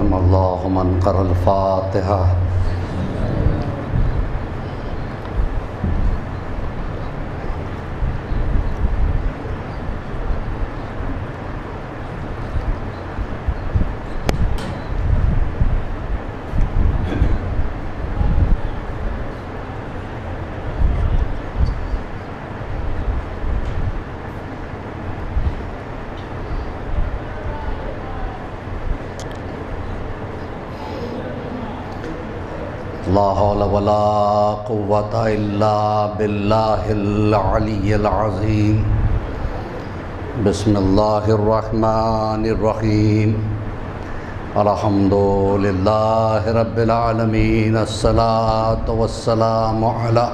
رحم اللہ من قرأ الفاتحہ۔ لا حول ولا قوة الا باللہ العلی العظیم۔ بسم اللہ الرحمن الرحیم۔ الحمد للہ رب العالمین، الصلاة والسلام علی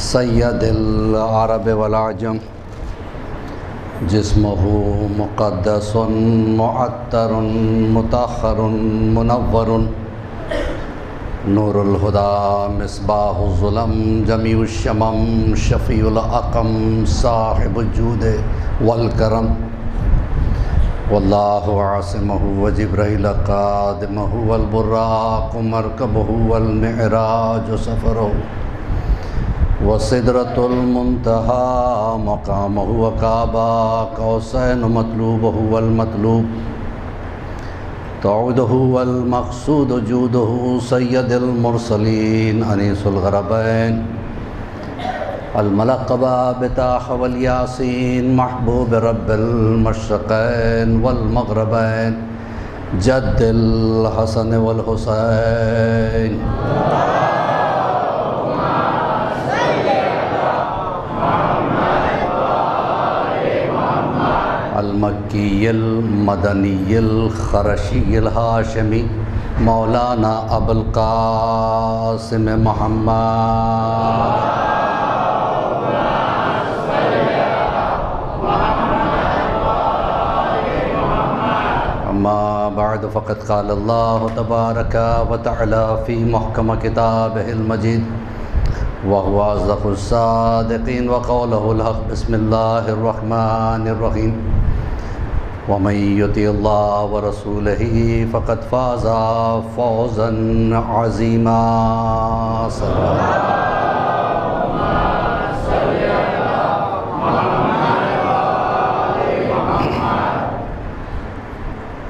سید العرب والعجم، جسمہ مقدس معطر مطہر منور، نور الہدی مصباح الظلم، جمیع الشمم، شفیع الاقم، صاحب الجود والکرم، واللہ عاصمہ وجبرائیل قادمہ، والبراق مرکبہ، والمعراج سفرہ، وسدرۃ المنتہی مقامہ، وقاب قوسین مطلوبہ والمطلوب، توعدہ والمقصود جودہ، سید المرسلین انیس الغربین، الملقب بطاہ والیاسین، محبوب رب المشرقین والمغربین، جد الحسن والحسین، المکی المدنی الخرشی الہاشمی، مولانا ابو القاسم محمد۔ اما بعد فقد قال اللہ تبارک وتعالی فی محکم کتابہ المجید، وهو أصدق الصادقين، وقوله الحق، بسم الله الرحمن الرحيم، ومن يطع الله ورسوله فقد فاز فوزا عظيما۔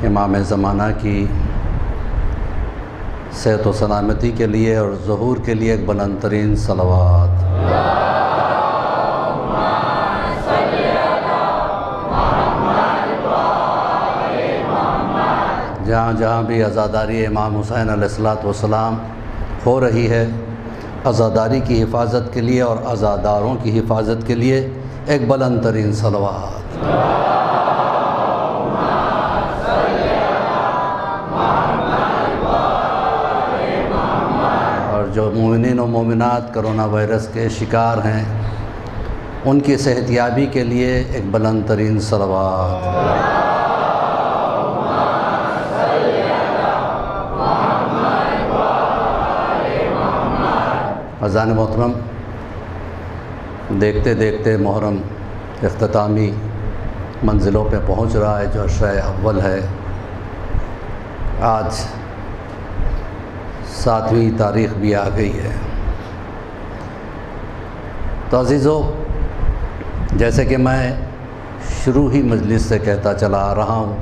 امام زمانہ کی صحت و سلامتی کے لیے اور ظہور کے لیے ایک بلند ترین صلوات۔ جہاں جہاں بھی عزاداری امام حسین علیہ السلام ہو رہی ہے، عزاداری کی حفاظت کے لیے اور عزاداروں کی حفاظت کے لیے ایک بلند ترین صلوات۔ جو مومنین و مومنات کرونا وائرس کے شکار ہیں، ان کی صحت یابی کے لیے ایک بلند ترین صلوات۔ عزیزان محترم، دیکھتے دیکھتے محرم اختتامی منزلوں پہ پہنچ رہا ہے، جو عشرۂ اول ہے۔ آج 7ویں تاریخ بھی آ گئی ہے۔ تو عزیزو، جیسے کہ میں شروع ہی مجلس سے کہتا چلا آ رہا ہوں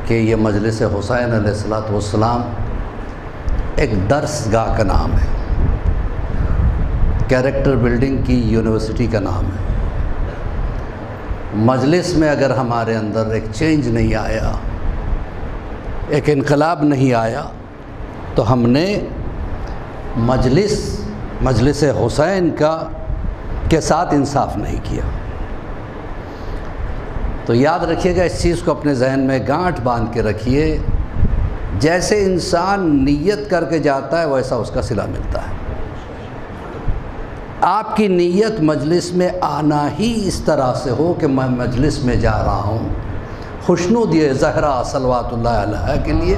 کہ یہ مجلس حسین علیہ السلام ایک درس گاہ کا نام ہے، کیریکٹر بلڈنگ کی یونیورسٹی کا نام ہے۔ مجلس میں اگر ہمارے اندر ایک چینج نہیں آیا، ایک انقلاب نہیں آیا، تو ہم نے مجلس حسین کے ساتھ انصاف نہیں کیا۔ تو یاد رکھیے گا، اس چیز کو اپنے ذہن میں گانٹھ باندھ کے رکھیے، جیسے انسان نیت کر کے جاتا ہے ویسا اس کا صلہ ملتا ہے۔ آپ کی نیت مجلس میں آنا ہی اس طرح سے ہو کہ میں مجلس میں جا رہا ہوں خوشنود زہرا صلوات اللہ علیہ کے لیے،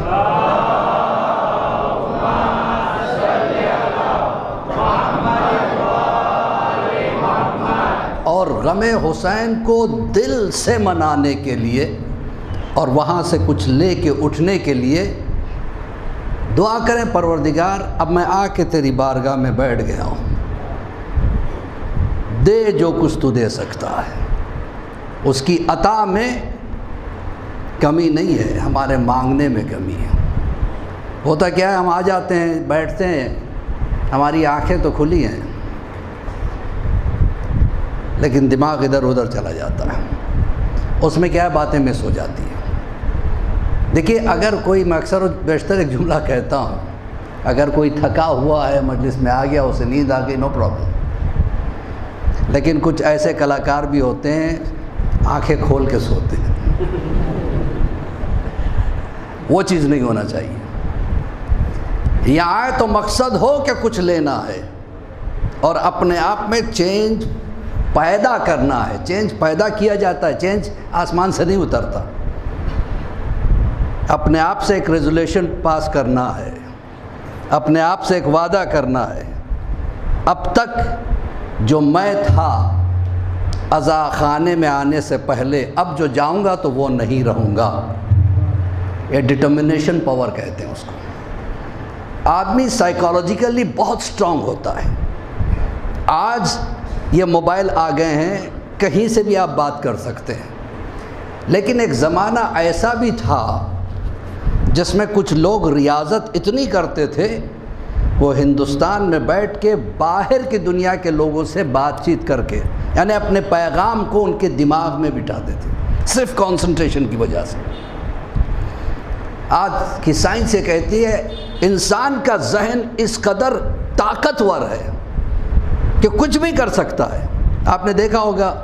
اور غم حسین کو دل سے منانے کے لیے اور وہاں سے کچھ لے کے اٹھنے کے لیے دعا کریں، پروردگار اب میں آ کے تیری بارگاہ میں بیٹھ گیا ہوں، دے جو کچھ تو دے سکتا ہے۔ اس کی عطا میں کمی نہیں ہے، ہمارے مانگنے میں کمی ہے۔ ہوتا کیا ہے، ہم آ جاتے ہیں، بیٹھتے ہیں، ہماری آنکھیں تو کھلی ہیں لیکن دماغ ادھر ادھر چلا جاتا ہے، اس میں کیا ہے، باتیں مس ہو جاتی ہیں۔ دیکھیے اگر کوئی، میں اکثر و بیشتر ایک جملہ کہتا ہوں، اگر کوئی تھکا ہوا ہے مجلس میں آ گیا، اسے نیند آ گئی، نو پرابلم، لیکن کچھ ایسے کلاکار بھی ہوتے ہیں آنکھیں کھول کے سوتے ہیں، وہ چیز نہیں ہونا چاہیے۔ یہاں آئے تو مقصد ہو کہ کچھ لینا ہے اور اپنے آپ میں چینج پیدا کرنا ہے۔ چینج پیدا کیا جاتا ہے، چینج آسمان سے نہیں اترتا۔ اپنے آپ سے ایک ریزولیشن پاس کرنا ہے، اپنے آپ سے ایک وعدہ کرنا ہے، اب تک جو میں تھا عزا خانے میں آنے سے پہلے، اب جو جاؤں گا تو وہ نہیں رہوں گا۔ یہ ڈٹرمنیشن پاور کہتے ہیں اس کو۔ آدمی سائیکالوجیکلی بہت سٹرونگ ہوتا ہے۔ آج یہ موبائل آ گئے ہیں، کہیں سے بھی آپ بات کر سکتے ہیں، لیکن ایک زمانہ ایسا بھی تھا جس میں کچھ لوگ ریاضت اتنی کرتے تھے، وہ ہندوستان میں بیٹھ کے باہر کی دنیا کے لوگوں سے بات چیت کر کے، یعنی اپنے پیغام کو ان کے دماغ میں بٹھاتے تھے، صرف کانسنٹریشن کی وجہ سے۔ آج کی سائنس یہ کہتی ہے انسان کا ذہن اس قدر طاقتور ہے کہ کچھ بھی کر سکتا ہے۔ آپ نے دیکھا ہوگا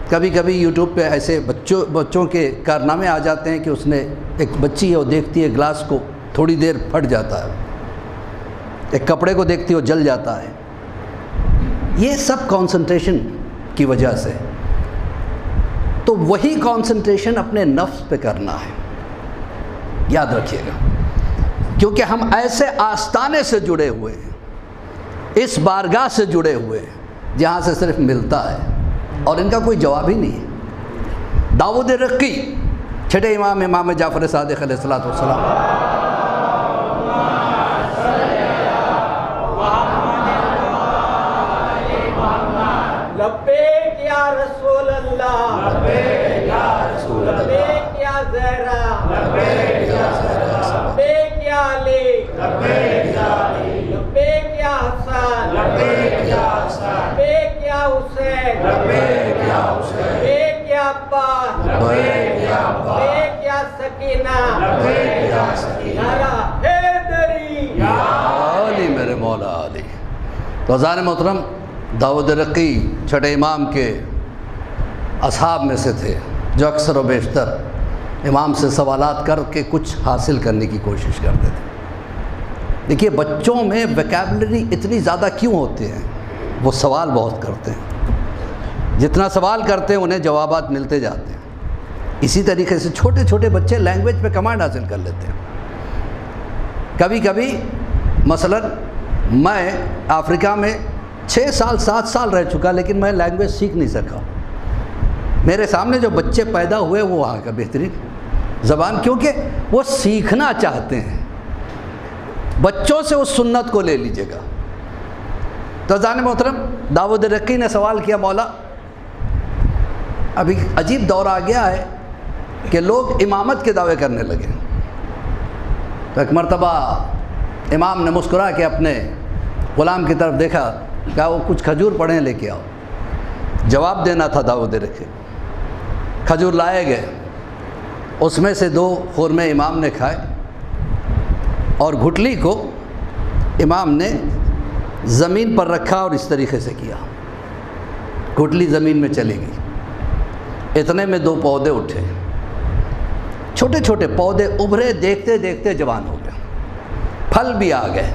کبھی کبھی یوٹیوب پہ ایسے بچوں کے کارنامے آ جاتے ہیں کہ اس نے، ایک بچی ہے وہ دیکھتی ہے گلاس کو، تھوڑی دیر پھٹ جاتا ہے، ایک کپڑے کو دیکھتی ہے وہ جل جاتا ہے۔ یہ سب کانسنٹریشن کی وجہ سے۔ تو وہی کانسنٹریشن اپنے نفس پہ کرنا ہے، یاد رکھیے گا، کیونکہ ہم ایسے آستانے سے جڑے ہوئے ہیں، اس بارگاہ سے جڑے ہوئے ہیں جہاں سے صرف ملتا ہے اور ان کا کوئی جواب ہی نہیں ہے۔ داؤد رقی، چھٹے امام جعفر صادق علیہ السلام، لبیک یا رسول اللہ، لبیک یا رسول اللہ، لبیک یا زہرا، لبیک یا زہرا، لبیک یا علی، لبیک یا علی، لبیک یا حسن، لبیک یا حسن، لبیک یا حسین، لبیک یا حسین، لبیک یا عباس، لبیک یا عباس، لبیک یا سکینہ، لبیک یا سکینہ، نعرہ حیدری، یا علی میرے مولا علی۔ تو عزیزان محترم، داؤد رقی چھٹے امام کے اصحاب میں سے تھے جو اکثر و بیشتر امام سے سوالات کر کے کچھ حاصل کرنے کی کوشش کرتے تھے۔ دیکھیے بچوں میں ویکیبلری اتنی زیادہ کیوں ہوتی ہے؟ وہ سوال بہت کرتے ہیں، جتنا سوال کرتے ہیں انہیں جوابات ملتے جاتے ہیں۔ اسی طریقے سے چھوٹے چھوٹے بچے لینگویج پہ کمانڈ حاصل کر لیتے ہیں۔ کبھی کبھی مثلاً میں افریقہ میں 6 سال 7 سال رہ چکا، لیکن میں لینگویج سیکھ نہیں سکا۔ میرے سامنے جو بچے پیدا ہوئے وہ وہاں کا بہترین زبان، کیونکہ وہ سیکھنا چاہتے ہیں۔ بچوں سے اس سنت کو لے لیجیے گا۔ تو عزیزان محترم، داؤد رقی نے سوال کیا، مولا ابھی عجیب دور آ گیا ہے کہ لوگ امامت کے دعوے کرنے لگے۔ تو ایک مرتبہ امام نے مسکرا کے اپنے غلام کی طرف دیکھا، کہا وہ کچھ کھجور پڑھیں لے کے آؤ۔ جواب دینا تھا داؤد رقی۔ کھجور لائے گئے، اس میں سے 2 خورمے امام نے کھائے اور گھٹلی کو امام نے زمین پر رکھا اور اس طریقے سے کیا، گھٹلی زمین میں چلی گئی۔ اتنے میں 2 پودے اٹھے، چھوٹے چھوٹے پودے ابھرے، دیکھتے دیکھتے جوان ہو گئے، پھل بھی آ گئے۔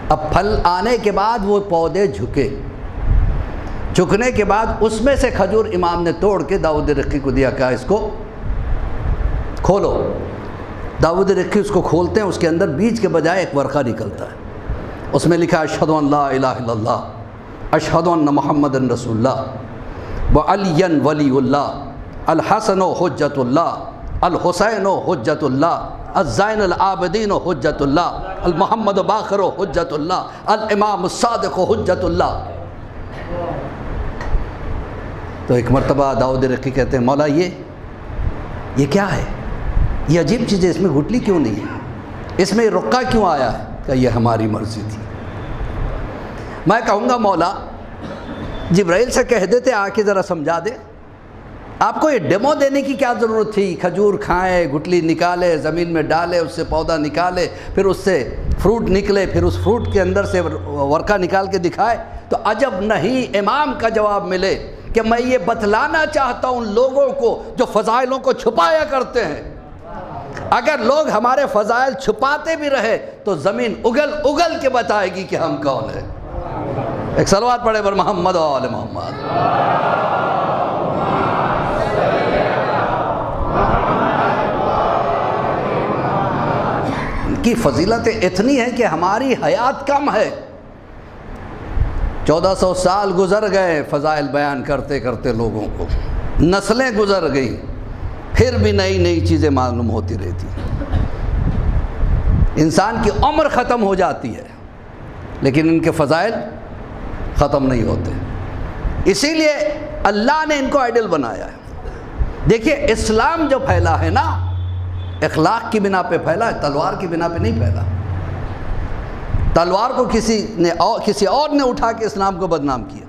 اب پھل آنے کے بعد وہ پودے جھکے، جھکنے کے بعد اس میں سے کھجور امام نے توڑ کے داؤد رقی کو دیا، کہا اس کو کھولو۔ داؤد رقی اس کو کھولتے ہیں، اس کے اندر بیج کے بجائے ایک ورقہ نکلتا ہے، اس میں لکھا اشہد ان لا الہ الا اللہ، اشہد ان محمد رسول اللہ، وعلی ولی اللہ، الحسن حجت اللہ، الحسین حجت اللہ، الزین العابدین حجت اللہ، المحمد باقر حجت اللہ، الامام الصادق حجت اللہ۔ تو ایک مرتبہ داؤد رقی کہتے ہیں مولا یہ کیا ہے؟ یہ عجیب چیز ہے، اس میں گٹلی کیوں نہیں ہے؟ اس میں رقہ کیوں آیا ہے؟ کہ یہ ہماری مرضی تھی۔ میں کہوں گا مولا جبرائیل سے کہہ دیتے آ کے ذرا سمجھا دے، آپ کو یہ ڈیمو دینے کی کیا ضرورت تھی؟ کھجور کھائے، گٹلی نکالے، زمین میں ڈالے، اس سے پودا نکالے، پھر اس سے فروٹ نکلے، پھر اس فروٹ کے اندر سے ورقہ نکال کے دکھائے۔ تو عجب نہیں امام کا جواب ملے کہ میں یہ بتلانا چاہتا ہوں ان لوگوں کو جو فضائلوں کو چھپایا کرتے ہیں، اگر لوگ ہمارے فضائل چھپاتے بھی رہے تو زمین اگل اگل کے بتائے گی کہ ہم کون ہیں۔ ایک صلوات پڑھے بر محمد و آل محمد۔ ان کی فضیلتیں اتنی ہیں کہ ہماری حیات کم ہے، 1400 سال گزر گئے فضائل بیان کرتے کرتے لوگوں کو، نسلیں گزر گئیں، پھر بھی نئی نئی چیزیں معلوم ہوتی رہتی۔ انسان کی عمر ختم ہو جاتی ہے لیکن ان کے فضائل ختم نہیں ہوتے، اسی لیے اللہ نے ان کو آئیڈل بنایا ہے۔ دیکھیے اسلام جو پھیلا ہے نا، اخلاق کی بنا پہ پھیلا ہے، تلوار کی بنا پہ نہیں پھیلا۔ تلوار کو کسی اور نے اٹھا کے اسلام کو بدنام کیا،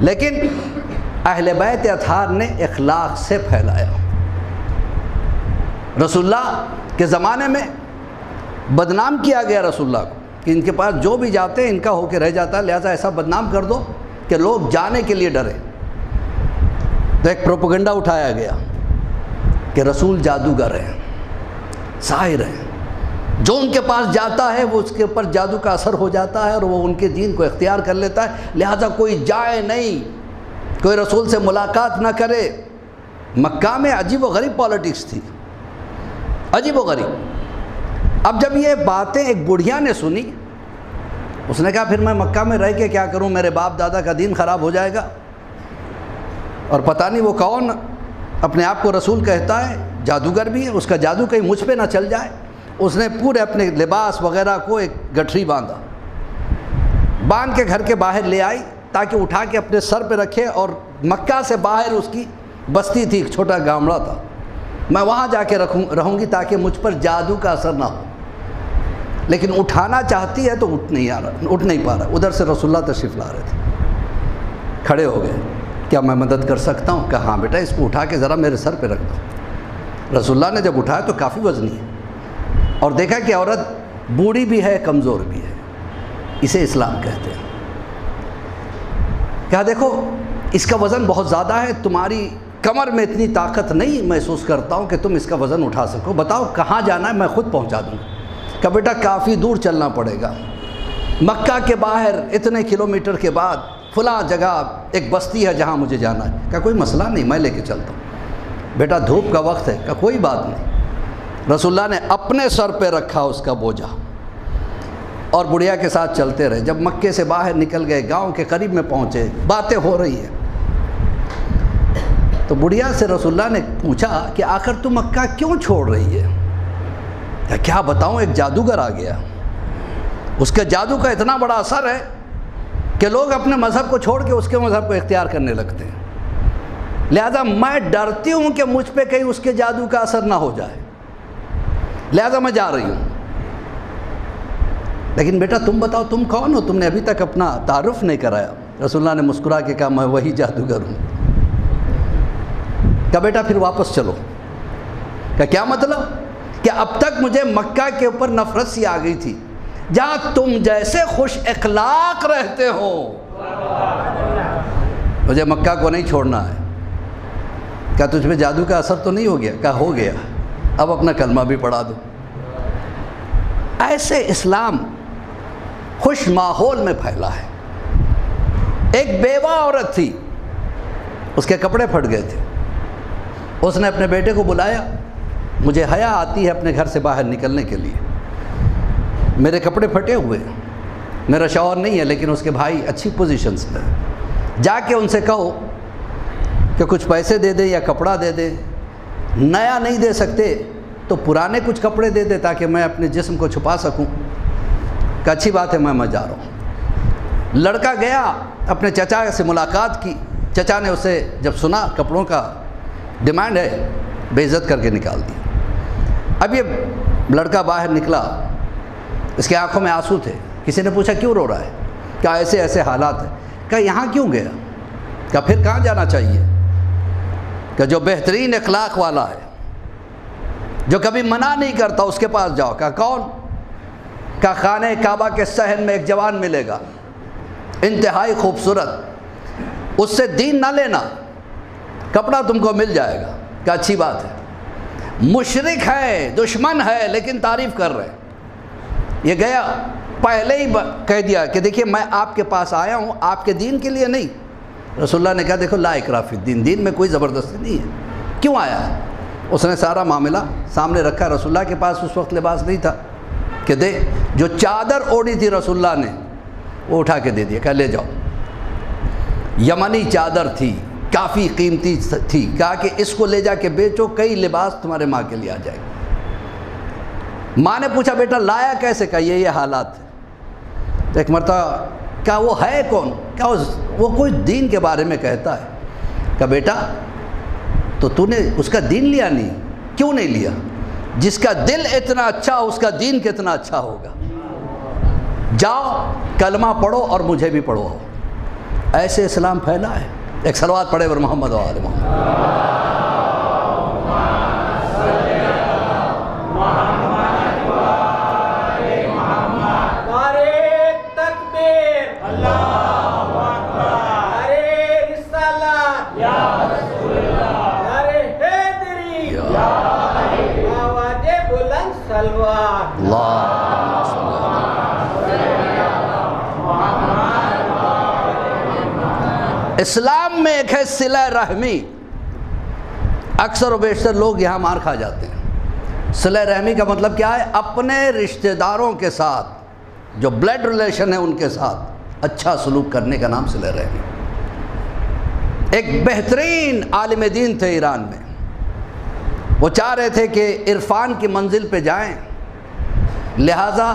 لیکن اہل بیت اطہار نے اخلاق سے پھیلایا۔ رسول اللہ کے زمانے میں بدنام کیا گیا رسول اللہ کو کہ ان کے پاس جو بھی جاتے ہیں ان کا ہو کے رہ جاتا ہے، لہٰذا ایسا بدنام کر دو کہ لوگ جانے کے لیے ڈرے۔ تو ایک پروپیگنڈا اٹھایا گیا کہ رسول جادوگر ہیں، ساحر ہیں، جو ان کے پاس جاتا ہے وہ اس کے اوپر جادو کا اثر ہو جاتا ہے اور وہ ان کے دین کو اختیار کر لیتا ہے، لہٰذا کوئی جائے نہیں، کوئی رسول سے ملاقات نہ کرے۔ مکہ میں عجیب و غریب پالیٹکس تھی، عجیب و غریب۔ اب جب یہ باتیں ایک بڑھیا نے سنی، اس نے کہا پھر میں مکہ میں رہ کے کیا کروں، میرے باپ دادا کا دین خراب ہو جائے گا، اور پتہ نہیں وہ کون اپنے آپ کو رسول کہتا ہے، جادوگر بھی ہے، اس کا جادو کہیں مجھ پہ نہ چل جائے۔ اس نے پورے اپنے لباس وغیرہ کو ایک گٹھری باندھا، باندھ کے گھر کے باہر لے آئی تاکہ اٹھا کے اپنے سر پہ رکھے، اور مکہ سے باہر اس کی بستی تھی، ایک چھوٹا گامڑا تھا، میں وہاں جا کے رہوں گی تاکہ مجھ پر جادو کا اثر نہ ہو۔ لیکن اٹھانا چاہتی ہے تو اٹھ نہیں پا رہا۔ ادھر سے رسول اللہ تشریف لا رہے تھے، کھڑے ہو گئے، کیا میں مدد کر سکتا ہوں؟ کہا ہاں بیٹا، اس کو اٹھا کے ذرا میرے سر پہ رکھ دو۔ رسول اللہ نے جب اٹھایا تو کافی وزنی ہے، اور دیکھا کہ عورت بوڑھی بھی ہے، کمزور بھی ہے، اسے اسلام کہتے ہیں۔ کہا دیکھو اس کا وزن بہت زیادہ ہے، تمہاری کمر میں اتنی طاقت نہیں محسوس کرتا ہوں کہ تم اس کا وزن اٹھا سکو، بتاؤ کہاں جانا ہے، میں خود پہنچا دوں گا۔ کہا بیٹا کافی دور چلنا پڑے گا، مکہ کے باہر اتنے کلومیٹر کے بعد فلاں جگہ ایک بستی ہے جہاں مجھے جانا ہے۔ کہا کوئی مسئلہ نہیں، میں لے کے چلتا ہوں۔ بیٹا دھوپ کا وقت ہے، کہا کوئی بات نہیں۔ رسول اللہ نے اپنے سر پہ رکھا اس کا بوجھا اور بڑھیا کے ساتھ چلتے رہے۔ جب مکے سے باہر نکل گئے، گاؤں کے قریب میں پہنچے، باتیں ہو رہی ہیں، تو بڑھیا سے رسول اللہ نے پوچھا کہ آخر تم مکہ کیوں چھوڑ رہی ہے؟ کیا بتاؤں، ایک جادوگر آ گیا، اس کے جادو کا اتنا بڑا اثر ہے کہ لوگ اپنے مذہب کو چھوڑ کے اس کے مذہب کو اختیار کرنے لگتے ہیں، لہذا میں ڈرتی ہوں کہ مجھ پہ کہیں اس کے جادو کا اثر نہ ہو جائے، لہذا میں جا رہی ہوں۔ لیکن بیٹا تم بتاؤ تم کون ہو، تم نے ابھی تک اپنا تعارف نہیں کرایا۔ رسول اللہ نے مسکرا کے کہا میں وہی جادوگر ہوں۔ کہا بیٹا پھر واپس چلو۔ کہا کیا مطلب؟ کہ اب تک مجھے مکہ کے اوپر نفرت سی آ گئی تھی، جہاں تم جیسے خوش اخلاق رہتے ہو، مجھے مکہ کو نہیں چھوڑنا ہے۔ کہا تجھ پہ جادو کا اثر تو نہیں ہو گیا؟ کہا ہو گیا، اب اپنا کلمہ بھی پڑھا دو۔ ایسے اسلام خوش ماحول میں پھیلا ہے۔ ایک بیوہ عورت تھی، اس کے کپڑے پھٹ گئے تھے، اس نے اپنے بیٹے کو بلایا، مجھے حیا آتی ہے اپنے گھر سے باہر نکلنے کے لیے، میرے کپڑے پھٹے ہوئے ہیں، میرا شوہر نہیں ہے لیکن اس کے بھائی اچھی پوزیشنز پہ، جا کے ان سے کہو کہ کچھ پیسے دے دے یا کپڑا دے دے نیا نہیں دے سکتے تو پرانے کچھ کپڑے دے دے تاکہ میں اپنے جسم کو چھپا سکوں. کہ اچھی بات ہے میں جا رہا ہوں. لڑکا گیا اپنے چچا سے ملاقات کی. چچا نے اسے جب سنا کپڑوں کا ڈیمانڈ ہے بے عزت کر کے نکال دیا. اب یہ لڑکا باہر نکلا, اس کی آنکھوں میں آنسو تھے. کسی نے پوچھا کیوں رو رہا ہے؟ کہا ایسے ایسے حالات ہیں. کہا یہاں کیوں گیا؟ کہا پھر کہاں جانا چاہیے؟ کہ جو بہترین اخلاق والا ہے, جو کبھی منع نہیں کرتا, اس کے پاس جاؤ. کہا کون؟ کہا خانہ کعبہ کے صحن میں ایک جوان ملے گا, انتہائی خوبصورت, اس سے دین نہ لینا, کپڑا تم کو مل جائے گا. کہا اچھی بات ہے. مشرک ہے, دشمن ہے, لیکن تعریف کر رہے. یہ گیا, پہلے ہی کہہ دیا کہ دیکھیے میں آپ کے پاس آیا ہوں آپ کے دین کے لیے نہیں. رسول اللہ نے کہا دیکھو لا اکراہ فی الدین, دین میں کوئی زبردستی نہیں ہے. کیوں آیا ہے؟ اس نے سارا معاملہ سامنے رکھا. رسول اللہ کے پاس اس وقت لباس نہیں تھا کہ دے. جو چادر اوڑھی تھی رسول اللہ نے وہ اٹھا کے دے دیا. کہا لے جاؤ. یمنی چادر تھی, کافی قیمتی تھی. کہا کہ اس کو لے جا کے بیچو, کئی لباس تمہارے ماں کے لیے آ جائے گا. ماں نے پوچھا بیٹا لایا کیسے؟ کہا یہ حالات ہے. ایک مرتبہ کہا وہ ہے کون؟ کہا وہ کوئی دین کے بارے میں کہتا ہے. کہا بیٹا تو نے اس کا دین لیا نہیں؟ کیوں نہیں لیا؟ جس کا دل اتنا اچھا اس کا دین کتنا اچھا ہوگا. جاؤ کلمہ پڑھو اور مجھے بھی پڑھو. ایسے اسلام پھیلا ہے. ایک صلوات پڑھے بر محمد و آل محمد. اسلام میں ایک ہے صلہ رحمی. اکثر و بیشتر لوگ یہاں مار کھا جاتے ہیں. صلہ رحمی کا مطلب کیا ہے؟ اپنے رشتہ داروں کے ساتھ جو بلڈ ریلیشن ہے ان کے ساتھ اچھا سلوک کرنے کا نام صلہ رحمی. ایک بہترین عالم دین تھے ایران میں. وہ چاہ رہے تھے کہ عرفان کی منزل پہ جائیں, لہٰذا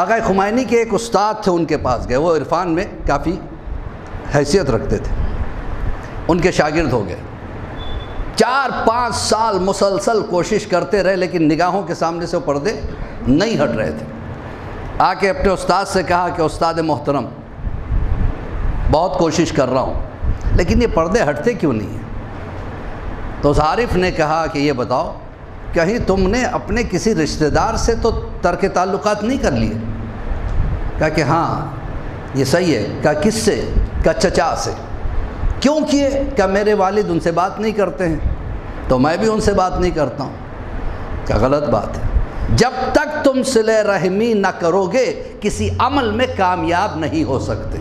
آغا خمینی کے ایک استاد تھے ان کے پاس گئے. وہ عرفان میں کافی حیثیت رکھتے تھے. ان کے شاگرد ہو گئے. 4-5 سال مسلسل کوشش کرتے رہے لیکن نگاہوں کے سامنے سے وہ پردے نہیں ہٹ رہے تھے. آ کے اپنے استاد سے کہا کہ استاد محترم بہت کوشش کر رہا ہوں لیکن یہ پردے ہٹتے کیوں نہیں ہیں؟ تو اس عارف نے کہا کہ یہ بتاؤ کہیں تم نے اپنے کسی رشتہ دار سے تو ترک تعلقات نہیں کر لیے؟ کہا کہ ہاں یہ صحیح ہے. کہا کس سے؟ کہا چچا سے. کیوں کیے؟ کہا میرے والد ان سے بات نہیں کرتے ہیں تو میں بھی ان سے بات نہیں کرتا ہوں. کہا غلط بات ہے. جب تک تم صلہ رحمی نہ کرو گے کسی عمل میں کامیاب نہیں ہو سکتے.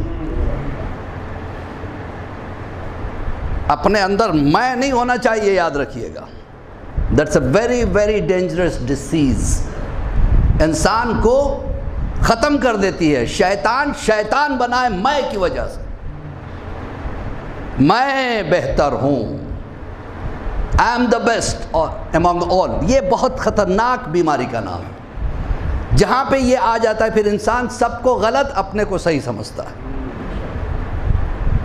اپنے اندر میں نہیں ہونا چاہیے, یاد رکھیے گا. That's a very very dangerous disease. انسان کو ختم کر دیتی ہے. شیطان بنائے میں کی وجہ سے. میں بہتر ہوں, I am the best among all. یہ بہت خطرناک بیماری کا نام ہے. جہاں پہ یہ آ جاتا ہے پھر انسان سب کو غلط اپنے کو صحیح سمجھتا ہے.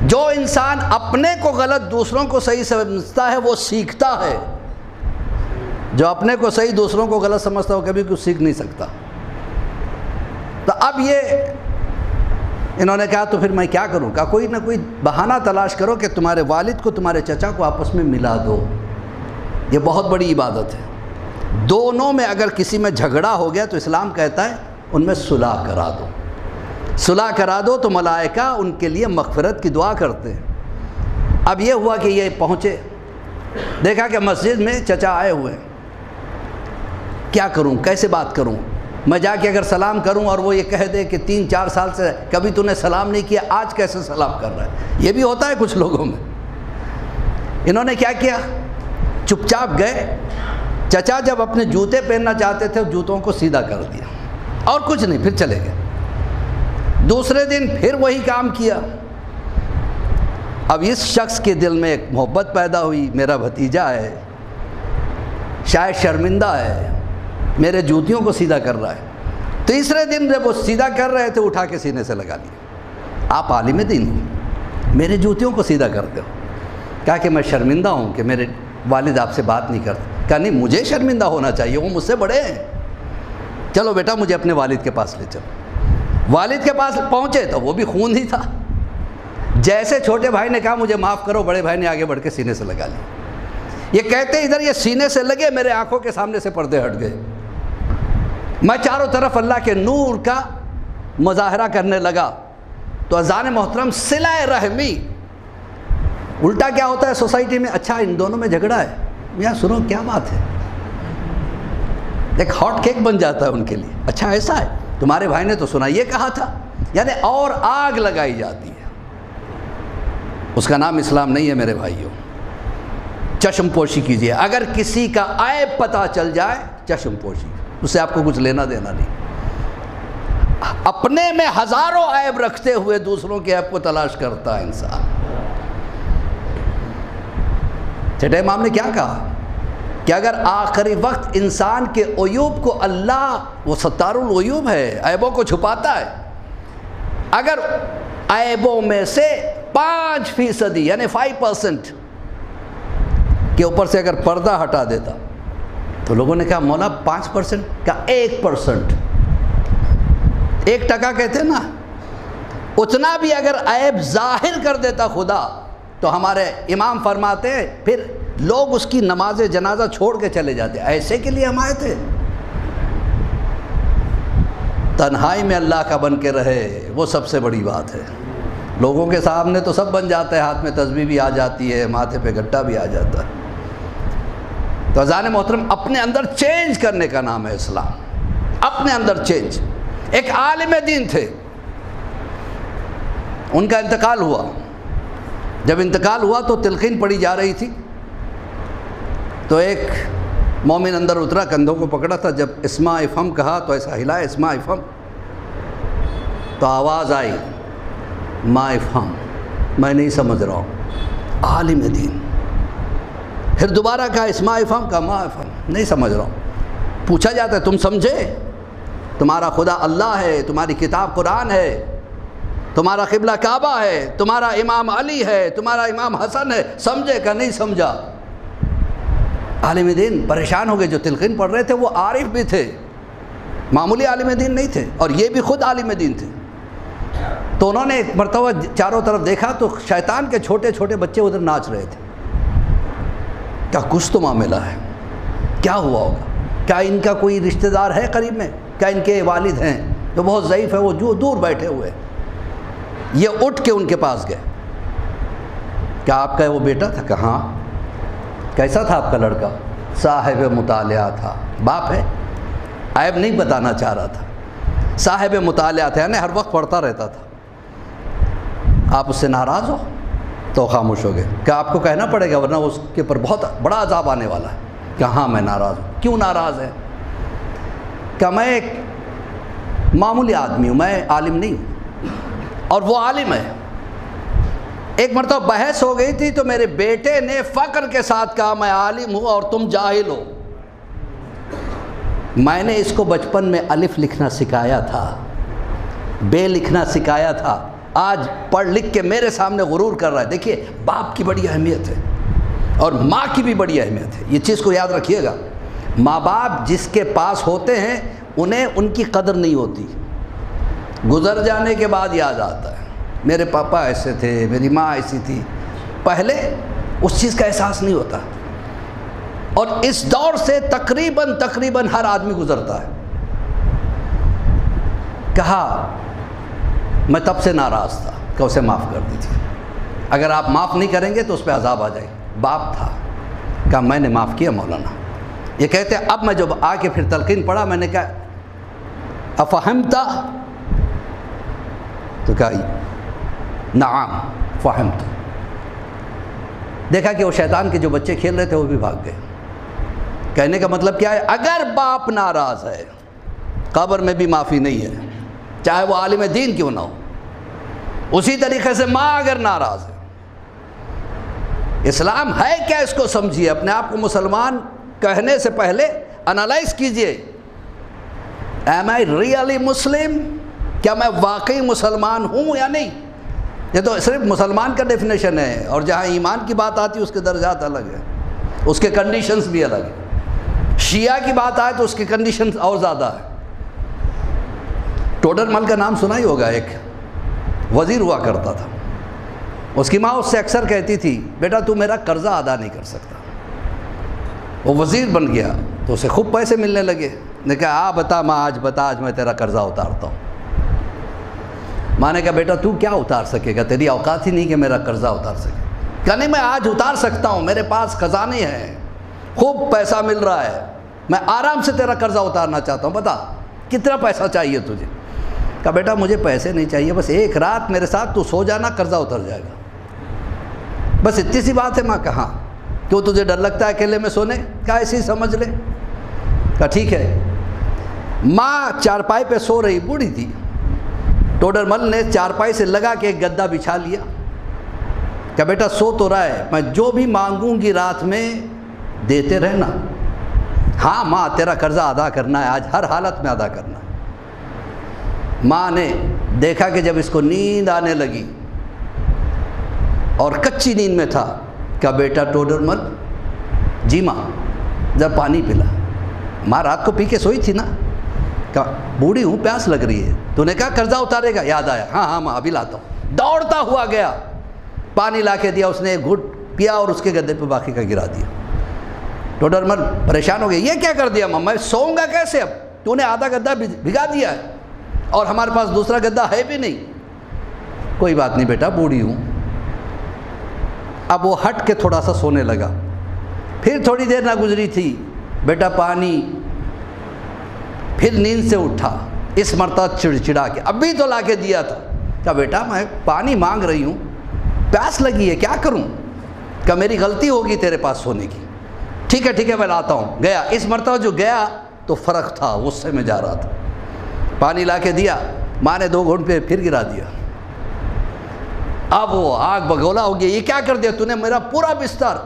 جو انسان اپنے کو غلط دوسروں کو صحیح سمجھتا ہے وہ سیکھتا ہے. جو اپنے کو صحیح دوسروں کو غلط سمجھتا ہے وہ کبھی کچھ سیکھ نہیں سکتا. تو اب یہ انہوں نے کہا تو پھر میں کیا کروں؟ کہا کوئی نہ کوئی بہانہ تلاش کرو کہ تمہارے والد کو تمہارے چچا کو آپس میں ملا دو. یہ بہت بڑی عبادت ہے. دونوں میں اگر کسی میں جھگڑا ہو گیا تو اسلام کہتا ہے ان میں صلح کرا دو. صلح کرا دو تو ملائکہ ان کے لیے مغفرت کی دعا کرتے ہیں. اب یہ ہوا کہ یہ پہنچے, دیکھا کہ مسجد میں چچا آئے ہوئے ہیں. کیا کروں, کیسے بات کروں؟ میں جا کے اگر سلام کروں اور وہ یہ کہہ دے کہ 3-4 سال سے کبھی تو نے سلام نہیں کیا, آج کیسے سلام کر رہا ہے؟ یہ بھی ہوتا ہے کچھ لوگوں میں. انہوں نے کیا کیا؟ چپ چاپ گئے. چچا جب اپنے جوتے پہننا چاہتے تھے جوتوں کو سیدھا کر دیا اور کچھ نہیں, پھر چلے گئے. دوسرے دن پھر وہی کام کیا. اب اس شخص کے دل میں ایک محبت پیدا ہوئی، میرا بھتیجا ہے، شاید شرمندہ ہے، میرے جوتیوں کو سیدھا کر رہا ہے۔ تیسرے دن جب وہ سیدھا کر رہے تھے، اٹھا کے سینے سے لگا لیا، آپ عالم دین ہو، میرے جوتیوں کو سیدھا کرتے ہو۔ کہا کہ میں شرمندہ ہوں کہ میرے والد آپ سے بات نہیں کرتے۔ کہا نہیں، مجھے شرمندہ ہونا چاہیے، وہ مجھ سے بڑے ہیں، چلو بیٹا مجھے اپنے والد کے پاس لے چلو۔ والد کے پاس پہنچے تو وہ بھی خون ہی تھا۔ جیسے چھوٹے بھائی نے کہا مجھے معاف کرو، بڑے بھائی نے آگے بڑھ کے سینے سے لگا لیا۔ یہ کہتے ادھر یہ سینے سے لگے، میرے آنکھوں کے سامنے سے پردے ہٹ گئے، میں چاروں طرف اللہ کے نور کا مظاہرہ کرنے لگا۔ تو اذان محترم، صلہ رحمی الٹا کیا ہوتا ہے سوسائٹی میں؟ اچھا ان دونوں میں جھگڑا ہے، یہاں سنو کیا بات ہے، ایک ہاٹ کیک بن جاتا ہے ان کے لیے۔ اچھا ایسا ہے، تمہارے بھائی نے تو سنا یہ کہا تھا، یعنی اور آگ لگائی جاتی ہے۔ اس کا نام اسلام نہیں ہے میرے بھائیوں۔ چشم پوشی کیجیے، اگر کسی کا عیب پتہ چل جائے چشم پوشی، اس سے آپ کو کچھ لینا دینا نہیں۔ اپنے میں ہزاروں عیب رکھتے ہوئے دوسروں کے عیب کو تلاش کرتا ہے انسان۔ چھٹے امام نے کیا کہا کہ اگر آخری وقت انسان کے عیوب کو اللہ، وہ ستار العیوب ہے، عیبوں کو چھپاتا ہے، اگر عیبوں میں سے 5% یعنی 5% کے اوپر سے اگر پردہ ہٹا دیتا، تو لوگوں نے کہا مولا 5% کا 1%، 1% کہتے ہیں نا، اتنا بھی اگر عیب ظاہر کر دیتا خدا، تو ہمارے امام فرماتے ہیں پھر لوگ اس کی نماز جنازہ چھوڑ کے چلے جاتے۔ ایسے کے لیے ہم آئے تھے؟ تنہائی میں اللہ کا بن کے رہے، وہ سب سے بڑی بات ہے۔ لوگوں کے سامنے تو سب بن جاتا ہے، ہاتھ میں تسبیح بھی آ جاتی ہے، ماتھے پہ گھٹا بھی آ جاتا ہے۔ تو اذان محترم، اپنے اندر چینج کرنے کا نام ہے اسلام، اپنے اندر چینج۔ ایک عالم دین تھے، ان کا انتقال ہوا۔ جب انتقال ہوا تو تلقین پڑھی جا رہی تھی، تو ایک مومن اندر اترا، کندھوں کو پکڑا تھا، جب اسماء افہم کہا تو ایسا ہلایا اسماء افہم، تو آواز آئی ما افہم، میں نہیں سمجھ رہا ہوں، عالم دین۔ پھر دوبارہ کہا اسماء افہم، کہا ما افہم، نہیں سمجھ رہا ہوں۔ پوچھا جاتا ہے تم سمجھے؟ تمہارا خدا اللہ ہے، تمہاری کتاب قرآن ہے، تمہارا قبلہ کعبہ ہے، تمہارا امام علی ہے، تمہارا امام حسن ہے، سمجھے کہ نہیں سمجھا؟ عالم دین پریشان ہو گئے۔ جو تلقین پڑھ رہے تھے وہ عارف بھی تھے، معمولی عالم دین نہیں تھے، اور یہ بھی خود عالم دین تھے۔ تو انہوں نے ایک مرتبہ چاروں طرف دیکھا تو شیطان کے چھوٹے چھوٹے بچے ادھر ناچ رہے تھے۔ کیا کچھ تو معاملہ ہے، کیا ہوا ہوگا؟ کیا ان کا کوئی رشتہ دار ہے قریب میں؟ کیا ان کے والد ہیں جو بہت ضعیف ہے، وہ جو دور بیٹھے ہوئے؟ یہ اٹھ کے ان کے پاس گئے۔ کیا آپ کا وہ بیٹا تھا؟ کہاں؟ کیسا تھا آپ کا لڑکا؟ صاحب مطالعہ تھا، باپ ہے، عیب نہیں بتانا چاہ رہا تھا، صاحب مطالعہ تھا، یعنی ہر وقت پڑھتا رہتا تھا۔ آپ اس سے ناراض ہو؟ تو خاموش ہو گئے۔ کہ آپ کو کہنا پڑے گا ورنہ اس کے اوپر بہت بڑا عذاب آنے والا ہے۔ کہ ہاں میں ناراض ہوں۔ کیوں ناراض ہے؟ کہ میں ایک معمولی آدمی ہوں، میں عالم نہیں ہوں، اور وہ عالم ہے۔ ایک مرتبہ بحث ہو گئی تھی تو میرے بیٹے نے فخر کے ساتھ کہا میں عالم ہوں اور تم جاہل ہو۔ میں نے اس کو بچپن میں الف لکھنا سکھایا تھا، بے لکھنا سکھایا تھا، آج پڑھ لکھ کے میرے سامنے غرور کر رہا ہے۔ دیکھیے باپ کی بڑی اہمیت ہے اور ماں کی بھی بڑی اہمیت ہے، یہ چیز کو یاد رکھیے گا۔ ماں باپ جس کے پاس ہوتے ہیں انہیں ان کی قدر نہیں ہوتی، گزر جانے کے بعد یاد آتا ہے میرے پاپا ایسے تھے، میری ماں ایسی تھی، پہلے اس چیز کا احساس نہیں ہوتا۔ اور اس دور سے تقریباً ہر آدمی گزرتا ہے۔ کہا میں تب سے ناراض تھا کہ اسے معاف کر دیجیے، اگر آپ معاف نہیں کریں گے تو اس پہ عذاب آ جائے۔ باپ تھا، کہا میں نے معاف کیا مولانا۔ یہ کہتے ہیں اب میں جب آ کے پھر تلقین پڑھا، میں نے کہا افہمتا؟ تو کہا نعم فہمت۔ دیکھا کہ وہ شیطان کے جو بچے کھیل رہے تھے وہ بھی بھاگ گئے۔ کہنے کا مطلب کیا ہے؟ اگر باپ ناراض ہے قبر میں بھی معافی نہیں ہے، چاہے وہ عالم دین کیوں نہ ہو۔ اسی طریقے سے ماں اگر ناراض ہے اسلام ہے کیا اس کو سمجھیے. اپنے آپ کو مسلمان کہنے سے پہلے انالائز کیجئے. ایم آئی ریئلی مسلم؟ کیا میں واقعی مسلمان ہوں یا نہیں؟ یہ تو صرف مسلمان کا ڈیفینیشن ہے، اور جہاں ایمان کی بات آتی ہے اس کے درجات الگ ہیں، اس کے کنڈیشنز بھی الگ ہیں. شیعہ کی بات آئے تو اس کے کنڈیشنز اور زیادہ ہیں. ٹوڈر مل کا نام سنا ہی ہوگا، ایک وزیر ہوا کرتا تھا. اس کی ماں اس سے اکثر کہتی تھی بیٹا تو میرا قرضہ ادا نہیں کر سکتا. وہ وزیر بن گیا تو اسے خوب پیسے ملنے لگے. نے کہا بتا ماں، آج میں تیرا قرضہ اتارتا ہوں. ماں نے کہا بیٹا تو کیا اتار سکے گا، تیری اوقات ہی نہیں کہ میرا قرضہ اتار سکے. کہا نہیں میں آج اتار سکتا ہوں، میرے پاس خزانے ہیں، خوب پیسہ مل رہا ہے، میں آرام سے تیرا قرضہ اتارنا چاہتا ہوں، بتا کتنا پیسہ چاہیے تجھے. کہا بیٹا مجھے پیسے نہیں چاہیے، بس ایک رات میرے ساتھ تو سو جانا، قرضہ اتر جائے گا، بس اتنی سی بات ہے. ماں کہا کیوں تجھے ڈر لگتا ہے اکیلے میں سونے؟ کہا ایسے ہی سمجھ لے. کہا ٹھیک ہے. ماں چارپائی پہ سو رہی، بوڑھی تھی. ٹوڈر مل نے چارپائی سے لگا کے ایک گدا بچھا لیا. کہا بیٹا سو تو رہا ہے، میں جو بھی مانگوں گی رات میں دیتے رہنا. ہاں ماں تیرا قرضہ ادا کرنا ہے، آج ہر حالت میں ادا کرنا ہے. ماں نے دیکھا کہ جب اس کو نیند آنے لگی اور کچی نیند میں تھا، کہا بیٹا ٹوڈر مل. جی ماں. جب پانی پلا. ماں رات کو پی کے سوئی تھی نا. کہا بوڑھی ہوں پیاس لگ رہی ہے. تو نے کہا قرضہ اتارے گا؟ یاد آیا. ہاں ماں ابھی لاتا ہوں. دوڑتا ہوا گیا، پانی لا کے دیا. اس نے ایک گھٹ پیا اور اس کے گدے پہ باقی کا گرا دیا. ٹوڈر مل پریشان ہو گیا، یہ کیا کر دیا ماں، میں سوؤں گا کیسے؟ اب تو نے آدھا گدا بھگا دیا ہے اور ہمارے پاس دوسرا گدا ہے بھی نہیں. کوئی بات نہیں بیٹا، بوڑھی ہوں. اب وہ ہٹ کے تھوڑا سا سونے لگا. پھر تھوڑی دیر نہ گزری تھی، بیٹا پانی. پھر نیند سے اٹھا، اس مرتبہ چڑچڑا کے ابھی تو لا کے دیا تھا. کہا بیٹا میں پانی مانگ رہی ہوں، پیاس لگی ہے، کیا کروں؟ کہا میری غلطی ہوگی تیرے پاس سونے کی. ٹھیک ہے میں لاتا ہوں. گیا. اس مرتبہ جو گیا تو فرق تھا، غصے میں جا رہا تھا. پانی لا کے دیا، ماں نے 2 گھونٹ پہ پھر گرا دیا. اب وہ آگ بگولا ہو گیا، یہ کیا کر دیا تو نے، میرا پورا بستر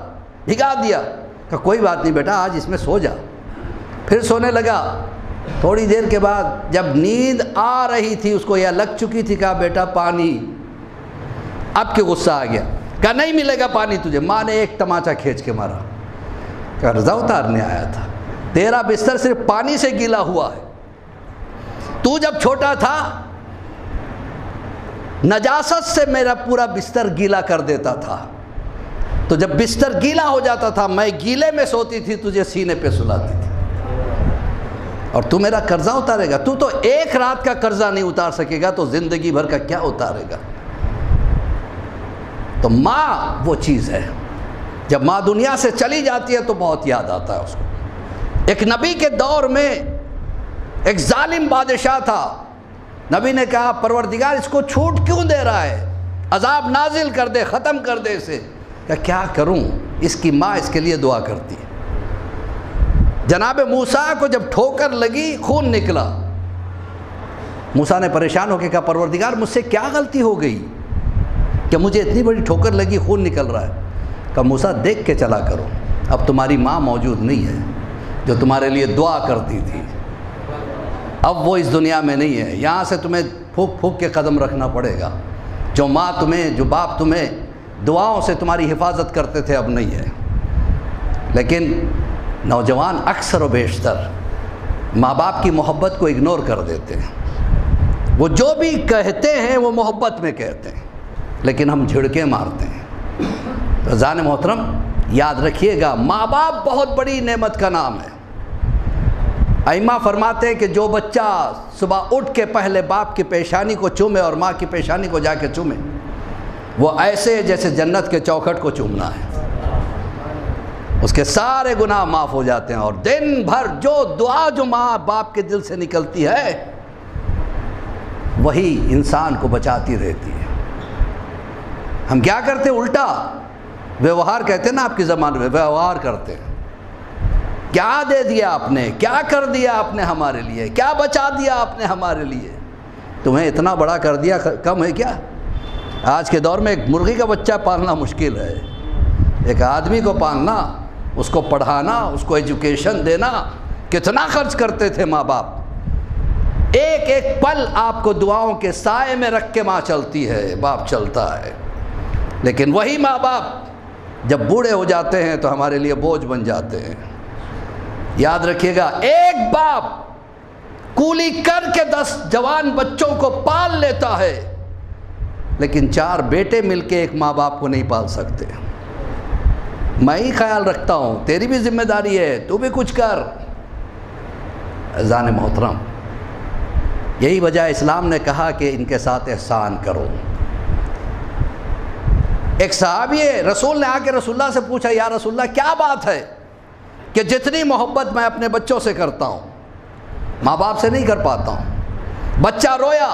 بھگا دیا. کہا کوئی بات نہیں بیٹا، آج اس میں سو جا. پھر سونے لگا. تھوڑی دیر کے بعد جب نیند آ رہی تھی، اس کو یہ لگ چکی تھی، کہا بیٹا پانی. اب کہ غصہ آ گیا. کہا نہیں ملے گا پانی تجھے. ماں نے ایک تماچا کھینچ کے مارا. قرضہ اتارنے آیا تھا، تیرا بستر صرف پانی سے گیلا ہوا ہے. تو جب چھوٹا تھا نجاست سے میرا پورا بستر گیلا کر دیتا تھا، تو جب بستر گیلا ہو جاتا تھا میں گیلے میں سوتی تھی، تجھے سینے پہ سلاتی تھی. اور تو میرا قرضہ اتارے گا؟ تو ایک رات کا قرضہ نہیں اتار سکے گا تو زندگی بھر کا کیا اتارے گا؟ تو ماں وہ چیز ہے، جب ماں دنیا سے چلی جاتی ہے تو بہت یاد آتا ہے اس کو. ایک نبی کے دور میں ایک ظالم بادشاہ تھا. نبی نے کہا پروردگار اس کو چھوٹ کیوں دے رہا ہے، عذاب نازل کر دے، ختم کر دے اسے. کیا کروں؟ اس کی ماں اس کے لیے دعا کرتی ہے. جناب موسیٰ کو جب ٹھوکر لگی، خون نکلا. موسیٰ نے پریشان ہو کے کہا پروردگار مجھ سے کیا غلطی ہو گئی کہ مجھے اتنی بڑی ٹھوکر لگی، خون نکل رہا ہے. کہا موسیٰ دیکھ کے چلا کرو، اب تمہاری ماں موجود نہیں ہے جو تمہارے لیے دعا کرتی تھی. اب وہ اس دنیا میں نہیں ہے. یہاں سے تمہیں پھونک پھونک کے قدم رکھنا پڑے گا. جو ماں تمہیں، جو باپ تمہیں دعاؤں سے تمہاری حفاظت کرتے تھے اب نہیں ہے. لیکن نوجوان اکثر و بیشتر ماں باپ کی محبت کو اگنور کر دیتے ہیں. وہ جو بھی کہتے ہیں وہ محبت میں کہتے ہیں، لیکن ہم جھڑکیں مارتے ہیں. تو عزیزان محترم یاد رکھیے گا، ماں باپ بہت بڑی نعمت کا نام ہے. ائمہ فرماتے ہیں کہ جو بچہ صبح اٹھ کے پہلے باپ کی پیشانی کو چومے اور ماں کی پیشانی کو جا کے چومے، وہ ایسے جیسے جنت کے چوکھٹ کو چومنا ہے. اس کے سارے گناہ معاف ہو جاتے ہیں. اور دن بھر جو دعا جو ماں باپ کے دل سے نکلتی ہے وہی انسان کو بچاتی رہتی ہے. ہم کیا کرتے ہیں؟ الٹا ویوہار کہتے ہیں نا آپ کی زبان میں، ویوہار کرتے ہیں. کیا دے دیا آپ نے، کیا کر دیا آپ نے ہمارے لیے، کیا بچا دیا آپ نے ہمارے لیے. تمہیں اتنا بڑا کر دیا کم ہے کیا؟ آج کے دور میں ایک مرغی کا بچہ پالنا مشکل ہے. ایک آدمی کو پالنا، اس کو پڑھانا، اس کو ایجوکیشن دینا، کتنا خرچ کرتے تھے ماں باپ۔ ایک ایک پل آپ کو دعاؤں کے سائے میں رکھ کے ماں چلتی ہے، باپ چلتا ہے۔ لیکن وہی ماں باپ جب بوڑھے ہو جاتے ہیں تو ہمارے لیے بوجھ بن جاتے ہیں۔ یاد رکھیے گا، ایک باپ کولی کر کے 10 جوان بچوں کو پال لیتا ہے، لیکن 4 بیٹے مل کے ایک ماں باپ کو نہیں پال سکتے۔ میں ہی خیال رکھتا ہوں، تیری بھی ذمہ داری ہے، تو بھی کچھ کر۔ عزیزان محترم، یہی وجہ اسلام نے کہا کہ ان کے ساتھ احسان کرو۔ ایک صحابی رسول نے آ کے رسول اللہ سے پوچھا، یا رسول اللہ کیا بات ہے کہ جتنی محبت میں اپنے بچوں سے کرتا ہوں ماں باپ سے نہیں کر پاتا ہوں؟ بچہ رویا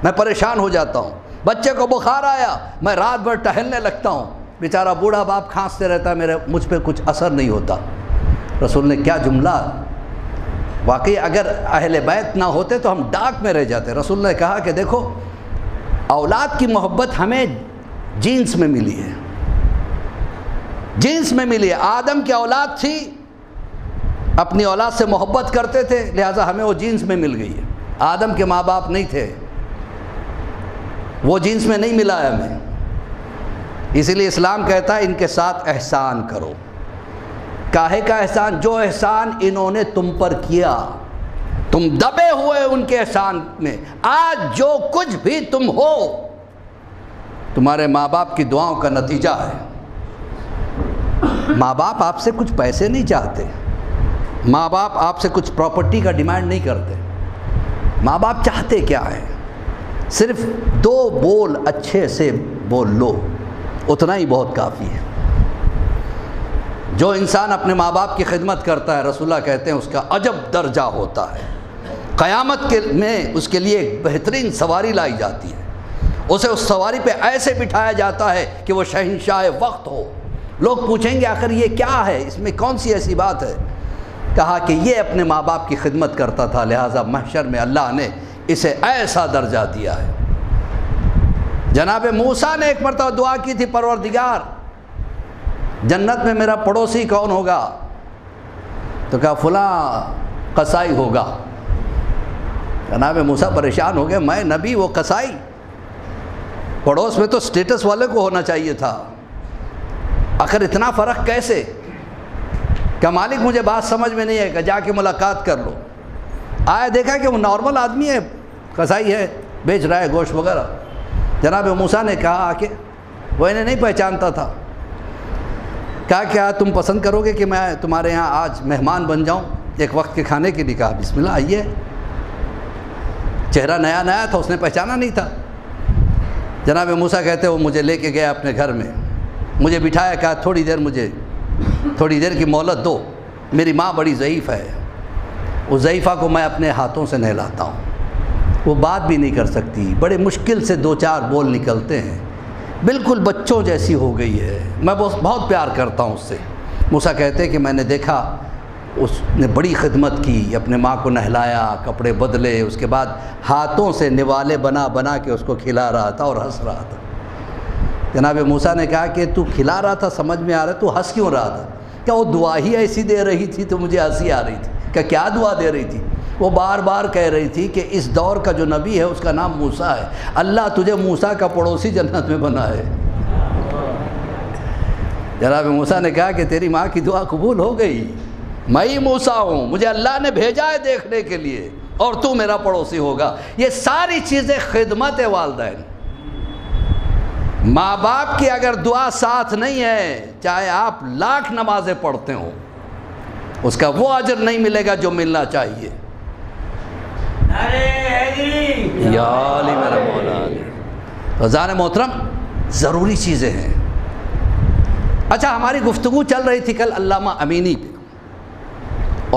میں پریشان ہو جاتا ہوں، بچے کو بخار آیا میں رات بھر ٹہلنے لگتا ہوں، بیچارہ بوڑھا باپ کھانستے رہتا ہے، مجھ پہ کچھ اثر نہیں ہوتا۔ رسول نے کیا جملہ! واقعی اگر اہل بیت نہ ہوتے تو ہم ڈاک میں رہ جاتے۔ رسول نے کہا کہ دیکھو، اولاد کی محبت ہمیں جینس میں ملی ہے، جینس میں ملی ہے۔ آدم کی اولاد تھی، اپنی اولاد سے محبت کرتے تھے، لہٰذا ہمیں وہ جینس میں مل گئی ہے۔ آدم کے ماں باپ نہیں تھے، وہ جینس میں نہیں ملا ہے ہمیں۔ اسی لیے اسلام کہتا ہے ان کے ساتھ احسان کرو۔ کاہے کا احسان؟ جو احسان انہوں نے تم پر کیا، تم دبے ہوئے ان کے احسان میں۔ آج جو کچھ بھی تم ہو تمہارے ماں باپ کی دعاؤں کا نتیجہ ہے۔ ماں باپ آپ سے کچھ پیسے نہیں چاہتے، ماں باپ آپ سے کچھ پراپرٹی کا ڈیمانڈ نہیں کرتے۔ ماں باپ چاہتے کیا ہے؟ صرف 2 بول اچھے سے بول لو، اتنا ہی بہت کافی ہے۔ جو انسان اپنے ماں باپ کی خدمت کرتا ہے، رسول اللہ کہتے ہیں اس کا عجب درجہ ہوتا ہے۔ قیامت میں اس کے لیے ایک بہترین سواری لائی جاتی ہے، اسے اس سواری پہ ایسے بٹھایا جاتا ہے کہ وہ شہنشاہ وقت ہو۔ لوگ پوچھیں گے آخر یہ کیا ہے، اس میں کون سی ایسی بات ہے؟ کہا کہ یہ اپنے ماں باپ کی خدمت کرتا تھا، لہٰذا محشر میں اللہ نے اسے ایسا درجہ دیا ہے۔ جناب موسیٰ نے ایک مرتبہ دعا کی تھی، پروردگار جنت میں میرا پڑوسی کون ہوگا؟ تو کہا فلاں قصائی ہوگا۔ جناب موسیٰ پریشان ہو گئے، میں نبی وہ قصائی؟ پڑوس میں تو سٹیٹس والے کو ہونا چاہیے تھا، آخر اتنا فرق کیسے؟ کہ مالک مجھے بات سمجھ میں نہیں ہے، کہ جا کے ملاقات کر لو۔ آیا دیکھا کہ وہ نارمل آدمی ہے، قصائی ہے، بیچ رہا ہے گوشت وغیرہ۔ جناب موسیٰ نے کہا کہ وہ انہیں نہیں پہچانتا تھا۔ کہا کیا تم پسند کرو گے کہ میں تمہارے یہاں آج مہمان بن جاؤں ایک وقت کے کھانے کے لیے؟ کہا بسم اللہ آئیے۔ چہرہ نیا نیا تھا، اس نے پہچانا نہیں تھا۔ جناب موسیٰ کہتے وہ مجھے لے کے گیا اپنے گھر میں، مجھے بٹھایا، کہا تھوڑی دیر کی مہلت دو، میری ماں بڑی ضعیف ہے، اس ضعیفہ کو میں اپنے ہاتھوں سے نہلاتا ہوں، وہ بات بھی نہیں کر سکتی، بڑے مشکل سے 2-4 بول نکلتے ہیں، بالکل بچوں جیسی ہو گئی ہے، میں بہت پیار کرتا ہوں اس سے۔ موسیٰ کہتے ہیں کہ میں نے دیکھا اس نے بڑی خدمت کی، اپنے ماں کو نہلایا، کپڑے بدلے، اس کے بعد ہاتھوں سے نوالے بنا کے اس کو کھلا رہا تھا اور ہنس رہا تھا۔ جناب موسیٰ نے کہا کہ تو کھلا رہا تھا سمجھ میں آ رہا ہے، تو ہنس کیوں رہا تھا؟ کیا وہ دعا ہی ایسی دے رہی تھی تو مجھے ہنسی آ رہی تھی؟ کیا دعا دے رہی تھی؟ وہ بار بار کہہ رہی تھی کہ اس دور کا جو نبی ہے اس کا نام موسیٰ ہے، اللہ تجھے موسیٰ کا پڑوسی جنت میں بنا ہے۔ جناب موسیٰ نے کہا کہ تیری ماں کی دعا قبول ہو گئی، میں ہی موسیٰ ہوں، مجھے اللہ نے بھیجا ہے دیکھنے کے لیے، اور تو میرا پڑوسی ہوگا۔ یہ ساری چیزیں خدمت والدین۔ ماں باپ کی اگر دعا ساتھ نہیں ہے، چاہے آپ 1,00,000 نمازیں پڑھتے ہوں، اس کا وہ اجر نہیں ملے گا جو ملنا چاہیے۔ یا علی میرا مولا علی۔ عزیزان محترم، ضروری چیزیں ہیں۔ اچھا، ہماری گفتگو چل رہی تھی کل علامہ امینی پہ،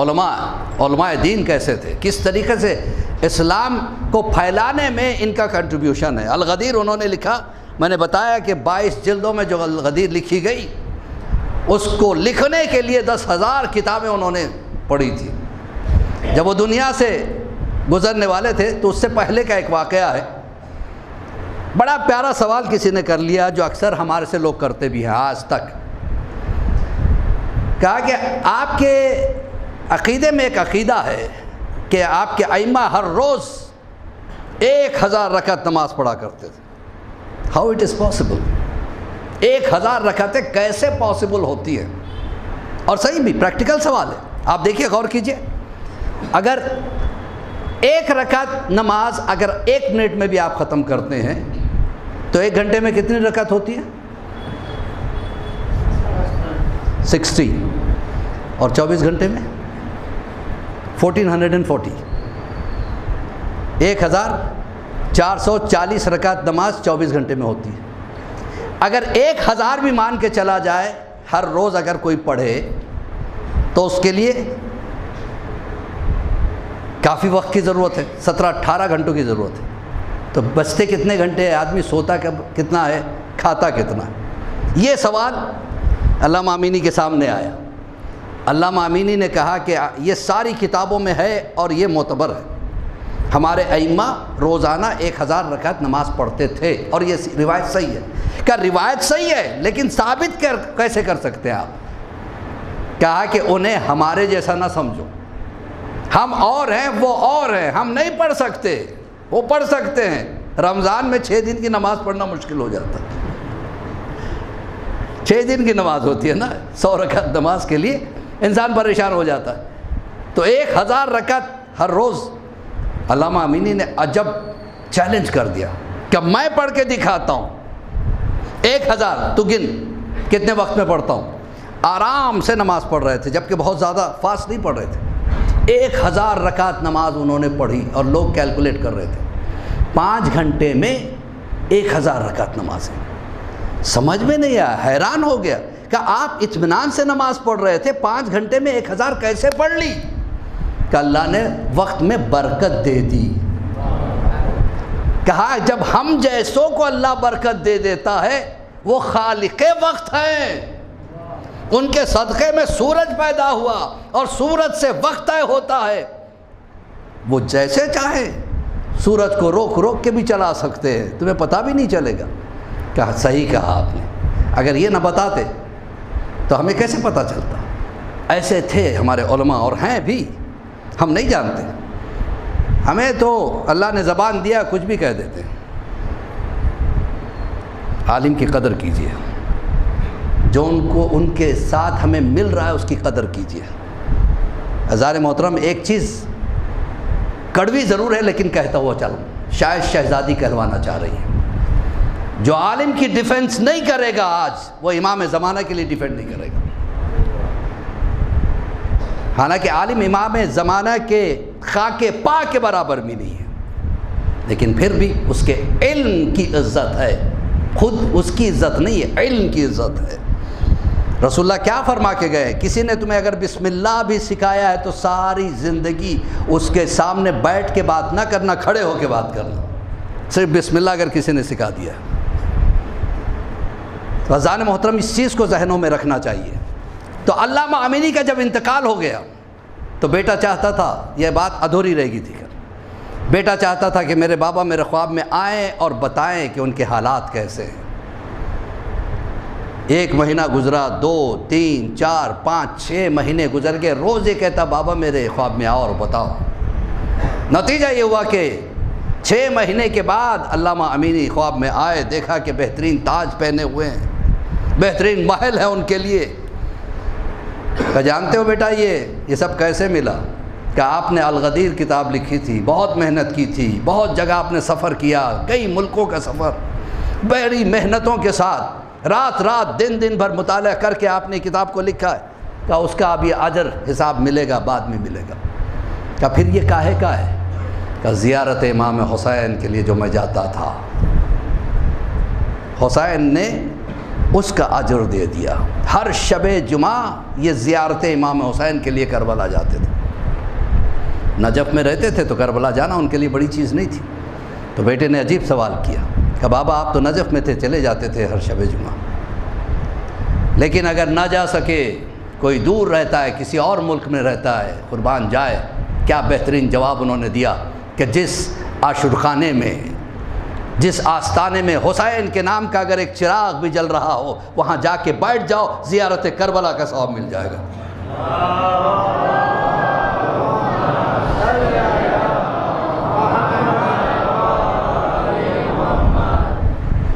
علماء دین کیسے تھے، کس طریقے سے اسلام کو پھیلانے میں ان کا کنٹریبیوشن ہے۔ الغدیر انہوں نے لکھا، میں نے بتایا کہ 22 جلدوں میں جو الغدیر لکھی گئی، اس کو لکھنے کے لیے 10,000 کتابیں انہوں نے پڑھی تھی۔ جب وہ دنیا سے گزرنے والے تھے تو اس سے پہلے کا ایک واقعہ ہے۔ بڑا پیارا سوال کسی نے کر لیا جو اکثر ہمارے سے لوگ کرتے بھی ہیں آج تک۔ کہا کہ آپ کے عقیدے میں ایک عقیدہ ہے کہ آپ کے ائمہ ہر روز 1000 رکعت نماز پڑھا کرتے تھے. How it is possible? 1000 رکعتیں کیسے پاسبل ہوتی ہیں؟ اور صحیح بھی پریکٹیکل سوال ہے. آپ دیکھیے، غور کیجئے، اگر 1 رکعت نماز اگر 1 منٹ میں بھی آپ ختم کرتے ہیں تو 1 گھنٹے میں کتنی رکعت ہوتی ہے؟ 60. اور 24 گھنٹے میں 1440. 1440 رکعت نماز 24 گھنٹے میں ہوتی ہے. اگر 1000 بھی مان کے چلا جائے ہر روز اگر کوئی پڑھے تو اس کے لیے کافی وقت کی ضرورت ہے، 17-18 گھنٹوں کی ضرورت ہے. تو بچتے کتنے گھنٹے ہے؟ آدمی سوتا کتنا ہے، کھاتا کتنا ہے؟ یہ سوال علامہ امینی کے سامنے آیا. علامہ امینی نے کہا کہ یہ ساری کتابوں میں ہے اور یہ معتبر ہے. ہمارے ائمہ روزانہ 1000 رکعت نماز پڑھتے تھے اور یہ روایت صحیح ہے. کہ روایت صحیح ہے لیکن ثابت کیسے کر سکتے ہیں آپ؟ کہا کہ انہیں ہمارے جیسا نہ سمجھو، ہم اور ہیں وہ اور ہیں، ہم نہیں پڑھ سکتے، وہ پڑھ سکتے ہیں. رمضان میں 6 دن کی نماز پڑھنا مشکل ہو جاتا ہے. 6 دن کی نماز ہوتی ہے نا، 100 رکعت نماز کے لیے انسان پریشان ہو جاتا ہے. تو 1000 رکعت ہر روز. علامہ امینی نے عجب چیلنج کر دیا کہ میں پڑھ کے دکھاتا ہوں. 1000 تو گن کتنے وقت میں پڑھتا ہوں. آرام سے نماز پڑھ رہے تھے جبکہ بہت زیادہ فاسٹ نہیں پڑھ رہے تھے. 1000 رکعت نماز انہوں نے پڑھی اور لوگ کیلکولیٹ کر رہے تھے 5 گھنٹے میں 1000 رکعت نماز ہے. سمجھ میں نہیں آیا، حیران ہو گیا کہ آپ اطمینان سے نماز پڑھ رہے تھے، 5 گھنٹے میں 1000 کیسے پڑھ لی؟ کہ اللہ نے وقت میں برکت دے دی. کہا جب ہم جیسوں کو اللہ برکت دے دیتا ہے وہ خالق وقت ہیں. ان کے صدقے میں سورج پیدا ہوا اور سورج سے وقت طے ہوتا ہے. وہ جیسے چاہے سورج کو روک روک کے بھی چلا سکتے ہیں، تمہیں پتہ بھی نہیں چلے گا. کہا صحیح کہا آپ نے، اگر یہ نہ بتاتے تو ہمیں کیسے پتہ چلتا؟ ایسے تھے ہمارے علماء اور ہیں بھی، ہم نہیں جانتے. ہمیں تو اللہ نے زبان دیا کچھ بھی کہہ دیتے. عالم کی قدر کیجیے، جو ان کے ساتھ ہمیں مل رہا ہے اس کی قدر کیجیے. عزیزان محترم، ایک چیز کڑوی ضرور ہے لیکن کہتا ہوا چلوں، شاید شہزادی کہلوانا چاہ رہی ہے. جو عالم کی ڈیفنس نہیں کرے گا آج، وہ امام زمانہ کے لیے ڈیفینڈ نہیں کرے گا. حالانکہ عالم امام زمانہ کے خاک پا کے برابر بھی نہیں ہے، لیکن پھر بھی اس کے علم کی عزت ہے. خود اس کی عزت نہیں ہے، علم کی عزت ہے. رسول اللہ کیا فرما کے گئے؟ کسی نے تمہیں اگر بسم اللہ بھی سکھایا ہے تو ساری زندگی اس کے سامنے بیٹھ کے بات نہ کرنا، کھڑے ہو کے بات کرنا. صرف بسم اللہ اگر کسی نے سکھا دیا ہے. عزیزان محترم، اس چیز کو ذہنوں میں رکھنا چاہیے. تو علامہ امینی کا جب انتقال ہو گیا تو بیٹا چاہتا تھا، یہ بات ادھوری رہ گئی تھی، بیٹا چاہتا تھا کہ میرے بابا میرے خواب میں آئیں اور بتائیں کہ ان کے حالات کیسے ہیں. 1 مہینہ گزرا، 2 3 4 5 6 مہینے گزر گئے. روز یہ کہتا بابا میرے خواب میں آؤ اور بتاؤ. نتیجہ یہ ہوا کہ 6 مہینے کے بعد علامہ امینی خواب میں آئے، دیکھا کہ بہترین تاج پہنے ہوئے ہیں، بہترین محل ہے ان کے لیے. کہ جانتے ہو بیٹا یہ سب کیسے ملا؟ کہ آپ نے الغدیر کتاب لکھی تھی، بہت محنت کی تھی، بہت جگہ آپ نے سفر کیا، کئی ملکوں کا سفر، بڑی محنتوں کے ساتھ رات رات دن بھر مطالعہ کر کے آپ نے کتاب کو لکھا ہے. کہ اس کا اب یہ اجر حساب ملے گا، بعد میں ملے گا. کہ پھر یہ کاہے کا ہے؟ کہ زیارت امام حسین کے لیے جو میں جاتا تھا، حسین نے اس کا اجر دے دیا. ہر شب جمعہ یہ زیارت امام حسین کے لیے کربلا جاتے تھے. نجف میں رہتے تھے تو کربلا جانا ان کے لیے بڑی چیز نہیں تھی. تو بیٹے نے عجیب سوال کیا کہ بابا آپ تو نجف میں تھے، چلے جاتے تھے ہر شب جمعہ، لیکن اگر نہ جا سکے، کوئی دور رہتا ہے، کسی اور ملک میں رہتا ہے، قربان جائے. کیا بہترین جواب انہوں نے دیا کہ جس عاشور خانے میں جس آستانے میں حسین کے نام کا اگر ایک چراغ بھی جل رہا ہو وہاں جا کے بیٹھ جاؤ، زیارت کربلا کا ثواب مل جائے گا۔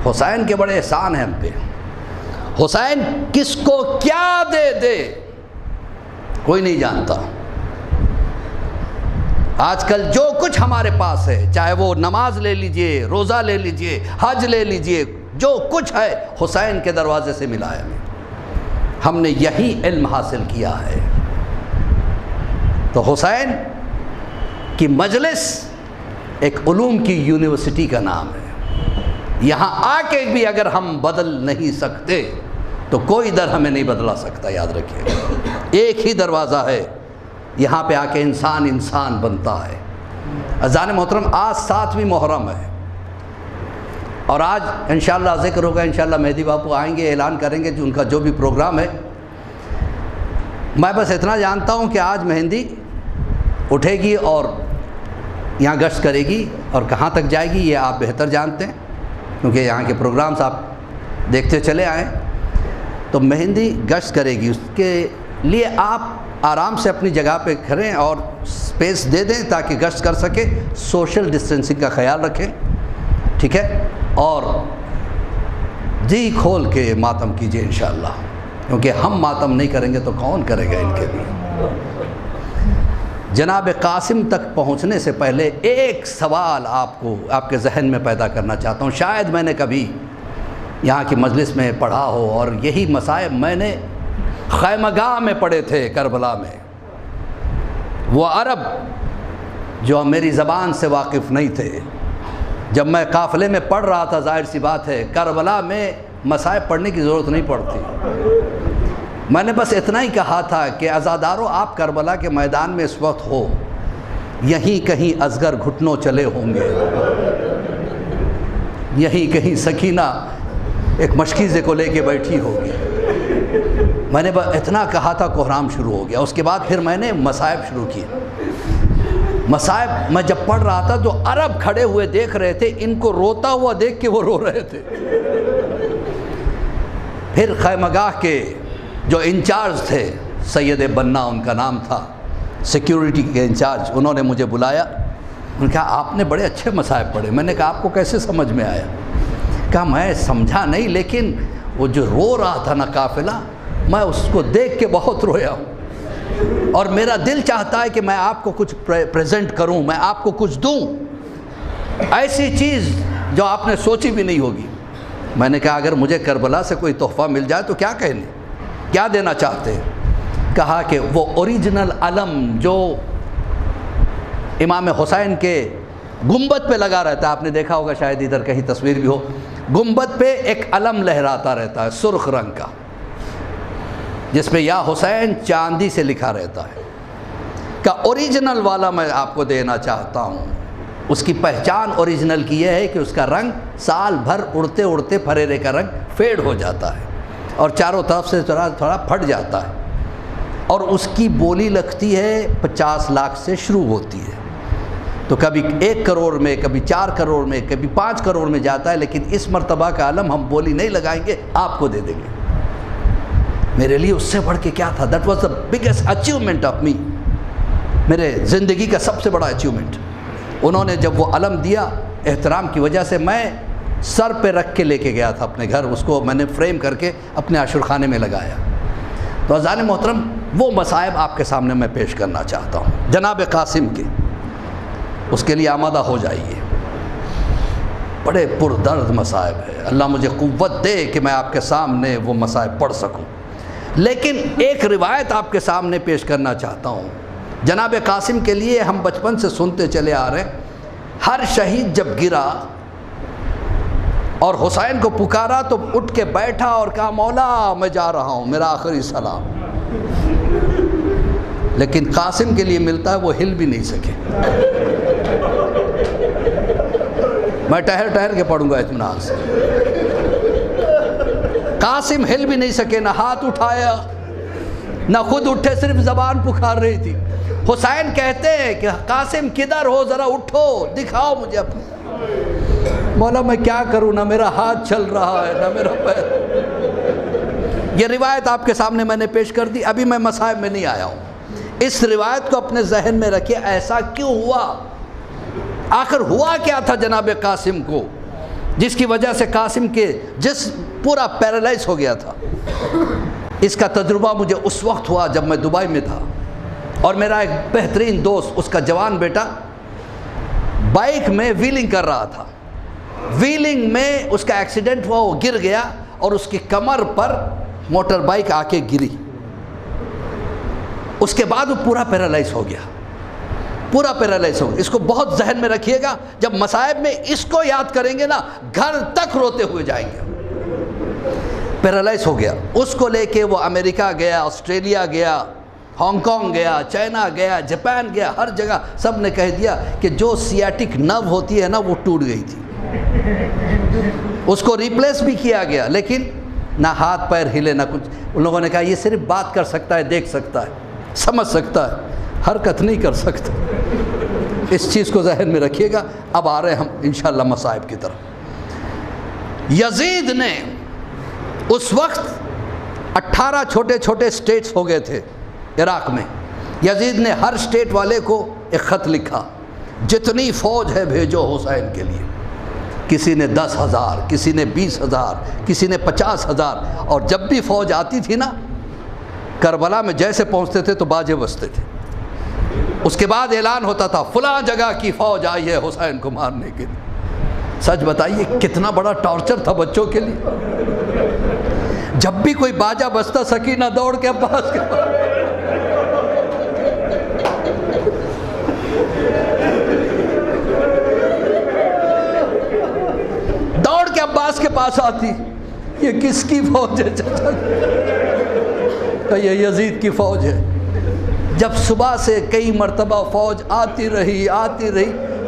حسین کے بڑے احسان ہیں ہم پہ۔ حسین کس کو کیا دے دے کوئی نہیں جانتا۔ آج کل جو کچھ ہمارے پاس ہے، چاہے وہ نماز لے لیجئے، روزہ لے لیجئے، حج لے لیجئے، جو کچھ ہے حسین کے دروازے سے ملا ہے ہمیں۔ ہم نے یہی علم حاصل کیا ہے۔ تو حسین کی مجلس ایک علوم کی یونیورسٹی کا نام ہے۔ یہاں آ کے بھی اگر ہم بدل نہیں سکتے تو کوئی در ہمیں نہیں بدلا سکتا، یاد رکھیے۔ ایک ہی دروازہ ہے، یہاں پہ آ کے انسان انسان بنتا ہے۔ اذان محترم، آج 7ویں محرم ہے اور آج انشاءاللہ ذکر ہوگا، انشاءاللہ مہدی باپو آئیں گے، اعلان کریں گے ان کا جو بھی پروگرام ہے۔ میں بس اتنا جانتا ہوں کہ آج مہندی اٹھے گی اور یہاں گشت کرے گی، اور کہاں تک جائے گی یہ آپ بہتر جانتے ہیں کیونکہ یہاں کے پروگرامز آپ دیکھتے چلے آئیں۔ تو مہندی گشت کرے گی، اس کے لیے آپ آرام سے اپنی جگہ پہ کھڑیں اور سپیس دے دیں تاکہ گشت کر سکے۔ سوشل ڈسٹینسنگ کا خیال رکھیں، ٹھیک ہے، اور جی کھول کے ماتم کیجئے انشاءاللہ، کیونکہ ہم ماتم نہیں کریں گے تو کون کرے گا ان کے بھی۔ جناب قاسم تک پہنچنے سے پہلے ایک سوال آپ کے ذہن میں پیدا کرنا چاہتا ہوں۔ شاید میں نے کبھی یہاں کی مجلس میں پڑھا ہو، اور یہی مصائب میں نے خیمگاہ میں پڑھے تھے کربلا میں۔ وہ عرب جو میری زبان سے واقف نہیں تھے، جب میں قافلے میں پڑھ رہا تھا، ظاہر سی بات ہے کربلا میں مصائب پڑھنے کی ضرورت نہیں پڑتی۔ میں نے بس اتنا ہی کہا تھا کہ عزادارو آپ کربلا کے میدان میں اس وقت ہو، یہیں کہیں اصغر گھٹنوں چلے ہوں گے، یہیں کہیں سکینہ ایک مشکیزے کو لے کے بیٹھی ہوگی۔ میں نے بس اتنا کہا تھا، کوہرام شروع ہو گیا۔ اس کے بعد پھر میں نے مصائب شروع کیے۔ مصائب میں جب پڑھ رہا تھا تو عرب کھڑے ہوئے دیکھ رہے تھے، ان کو روتا ہوا دیکھ کے وہ رو رہے تھے۔ پھر خیمگاہ کے جو انچارج تھے، سید بنا ان کا نام تھا، سیکیورٹی کے انچارج، انہوں نے مجھے بلایا۔ انہوں نے کہا آپ نے بڑے اچھے مصائب پڑھے۔ میں نے کہا آپ کو کیسے سمجھ میں آیا؟ کہا میں سمجھا نہیں، لیکن وہ جو رو رہا تھا نا قافلہ، میں اس کو دیکھ کے بہت رویا ہوں، اور میرا دل چاہتا ہے کہ میں آپ کو کچھ پریزنٹ کروں، میں آپ کو کچھ دوں، ایسی چیز جو آپ نے سوچی بھی نہیں ہوگی۔ میں نے کہا اگر مجھے کربلا سے کوئی تحفہ مل جائے تو کیا کہنے، کیا دینا چاہتے ہیں؟ کہا کہ وہ اوریجنل علم جو امام حسین کے گنبد پہ لگا رہتا ہے، آپ نے دیکھا ہوگا شاید ادھر کہیں تصویر بھی ہو، گنبد پہ ایک علم لہراتا رہتا ہے سرخ رنگ کا، جس پہ یا حسین چاندی سے لکھا رہتا ہے، کا اوریجنل والا میں آپ کو دینا چاہتا ہوں۔ اس کی پہچان اوریجنل کی یہ ہے کہ اس کا رنگ سال بھر اڑتے اڑتے پھریرے کا رنگ فیڈ ہو جاتا ہے اور چاروں طرف سے تھوڑا پھٹ جاتا ہے، اور اس کی بولی لگتی ہے 50 لاکھ سے شروع ہوتی ہے، تو کبھی 1 کروڑ میں، کبھی 4 کروڑ میں، کبھی 5 کروڑ میں جاتا ہے، لیکن اس مرتبہ کا علم ہم بولی نہیں لگائیں گے، آپ کو دے دیں گے۔ میرے لیے اس سے بڑھ کے کیا تھا؟ That was the biggest achievement of me, میرے زندگی کا سب سے بڑا اچیومنٹ۔ انہوں نے جب وہ علم دیا، احترام کی وجہ سے میں سر پہ رکھ کے لے کے گیا تھا اپنے گھر، اس کو میں نے فریم کر کے اپنے عاشورخانے میں لگایا۔ تو اذان محترم، وہ مصائب آپ کے سامنے میں پیش کرنا چاہتا ہوں جناب قاسم کے، اس کے لیے آمادہ ہو جائیے۔ بڑے پردرد مصائب ہے، اللہ مجھے قوت دے کہ میں آپ کے سامنے وہ مصائب پڑھ سکوں۔ لیکن ایک روایت آپ کے سامنے پیش کرنا چاہتا ہوں جناب قاسم کے لیے، ہم بچپن سے سنتے چلے آ رہے ہیں۔ ہر شہید جب گرا اور حسین کو پکارا تو اٹھ کے بیٹھا اور کہا مولا میں جا رہا ہوں، میرا آخری سلام۔ لیکن قاسم کے لیے ملتا ہے وہ ہل بھی نہیں سکے۔ میں ٹہر ٹہر کے پڑھوں گا اطمینان سے۔ قاسم ہل بھی نہیں سکے، نہ ہاتھ اٹھایا نہ خود اٹھے، صرف زبان پکار رہی تھی۔ حسین کہتے ہیں کہ قاسم کدھر ہو، ذرا اٹھو، دکھاؤ مجھے اپنے۔ مولا میں کیا کروں، نہ میرا ہاتھ چل رہا ہے نہ میرا پیر۔ یہ روایت آپ کے سامنے میں نے پیش کر دی، ابھی میں مصائب میں نہیں آیا ہوں۔ اس روایت کو اپنے ذہن میں رکھیے، ایسا کیوں ہوا، آخر ہوا کیا تھا جناب قاسم کو جس کی وجہ سے قاسم کے جسم پورا پیرالائز ہو گیا تھا۔ اس کا تجربہ مجھے اس وقت ہوا جب میں دبئی میں تھا، اور میرا ایک بہترین دوست، اس کا جوان بیٹا بائک میں ویلنگ کر رہا تھا، ویلنگ میں اس کا ایکسیڈنٹ ہوا، وہ گر گیا اور اس کی کمر پر موٹر بائک آ کے گری۔ اس کے بعد وہ پورا پیرالائز ہو گیا، پورا پیرالائز ہو گیا۔ اس کو بہت ذہن میں رکھیے گا، جب مصائب میں اس کو یاد کریں گے نا، گھر تک روتے ہوئے جائیں گے۔ پیرالائز ہو گیا، اس کو لے کے وہ امریکہ گیا، آسٹریلیا گیا، ہانگ کانگ گیا، چائنا گیا، جاپان گیا، ہر جگہ سب نے کہہ دیا کہ جو سیاٹک نرو ہوتی ہے نا وہ ٹوٹ گئی تھی۔ اس کو ریپلیس بھی کیا گیا، لیکن نہ ہاتھ پیر ہلے نہ کچھ۔ ان لوگوں نے کہا یہ صرف بات کر سکتا ہے، دیکھ سکتا ہے، سمجھ سکتا ہے، حرکت نہیں کر سکتا۔ اس چیز کو ذہن میں رکھیے گا۔ اب آ رہے ہیں ہم انشاءاللہ مصائب کی طرف۔ یزید نے اس وقت 18 چھوٹے چھوٹے سٹیٹس ہو گئے تھے عراق میں۔ یزید نے ہر سٹیٹ والے کو ایک خط لکھا، جتنی فوج ہے بھیجو حسین کے لیے۔ کسی نے 10,000، کسی نے 20,000، کسی نے 50,000۔ اور جب بھی فوج آتی تھی نا، کربلا میں جیسے پہنچتے تھے تو باجے بجتے تھے۔ اس کے بعد اعلان ہوتا تھا فلاں جگہ کی فوج آئی ہے حسین کو مارنے کے لیے۔ سچ بتائیے کتنا بڑا ٹارچر تھا بچوں کے لیے۔ جب بھی کوئی باجا بجتا، سکینہ دوڑ کے عباس کے پاس، دوڑ کے عباس کے پاس آتی، یہ کس کی فوج ہے چچا؟ کہ یہ یزید کی فوج ہے۔ جب صبح سے کئی مرتبہ فوج آتی رہی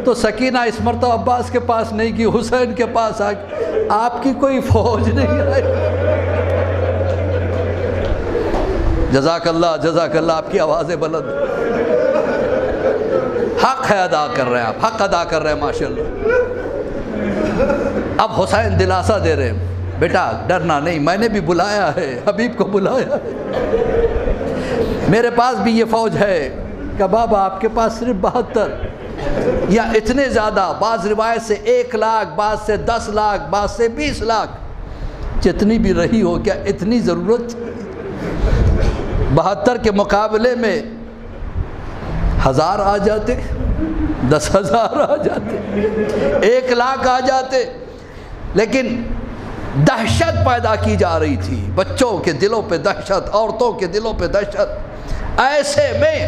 تو سکینہ اس مرتبہ عباس کے پاس نہیں گئی، حسین کے پاس آ گئی، آپ کی کوئی فوج نہیں آئی۔ جزاک اللہ، آپ کی آوازیں بلند، حق ہے ادا کر رہے ہیں آپ، حق ادا کر رہے ہیں ماشاءاللہ۔ اب حسین دلاسا دے رہے ہیں، بیٹا ڈرنا نہیں، میں نے بھی بلایا ہے، حبیب کو بلایا ہے، میرے پاس بھی یہ فوج ہے۔ کہ بابا آپ کے پاس صرف 72 یا اتنے زیادہ، بعض روایت سے 1 لاکھ، بعض سے 10 لاکھ، بعض سے 20 لاکھ، جتنی بھی رہی ہو، کیا اتنی ضرورت؟ 72 کے مقابلے میں 1000 آ جاتے، 10,000 آ جاتے، 1 لاکھ آ جاتے، لیکن دہشت پیدا کی جا رہی تھی، بچوں کے دلوں پہ دہشت، عورتوں کے دلوں پہ دہشت۔ ایسے میں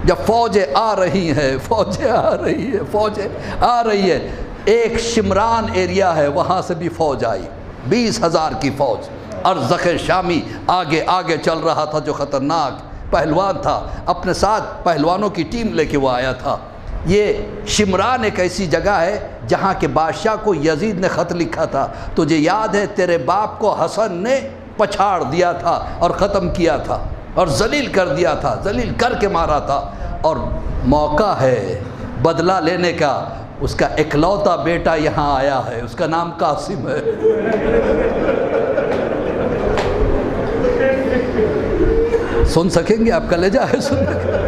جب فوجیں آ رہی ہیں، فوجیں آ رہی ہے، ایک شمران ایریا ہے، وہاں سے بھی فوج آئی، 20,000 کی فوج۔ ارزق شامی آگے چل رہا تھا، جو خطرناک پہلوان تھا، اپنے ساتھ پہلوانوں کی ٹیم لے کے وہ آیا تھا۔ یہ شمران ایک ایسی جگہ ہے جہاں کے بادشاہ کو یزید نے خط لکھا تھا، تجھے یاد ہے تیرے باپ کو حسن نے پچھاڑ دیا تھا اور ختم کیا تھا اور ذلیل کر دیا تھا، ذلیل کر کے مارا تھا، اور موقع ہے بدلہ لینے کا۔ اس کا اکلوتا بیٹا یہاں آیا ہے، اس کا نام قاسم ہے۔ سن سکیں گے آپ؟ کا لہجہ ہے سننے کا۔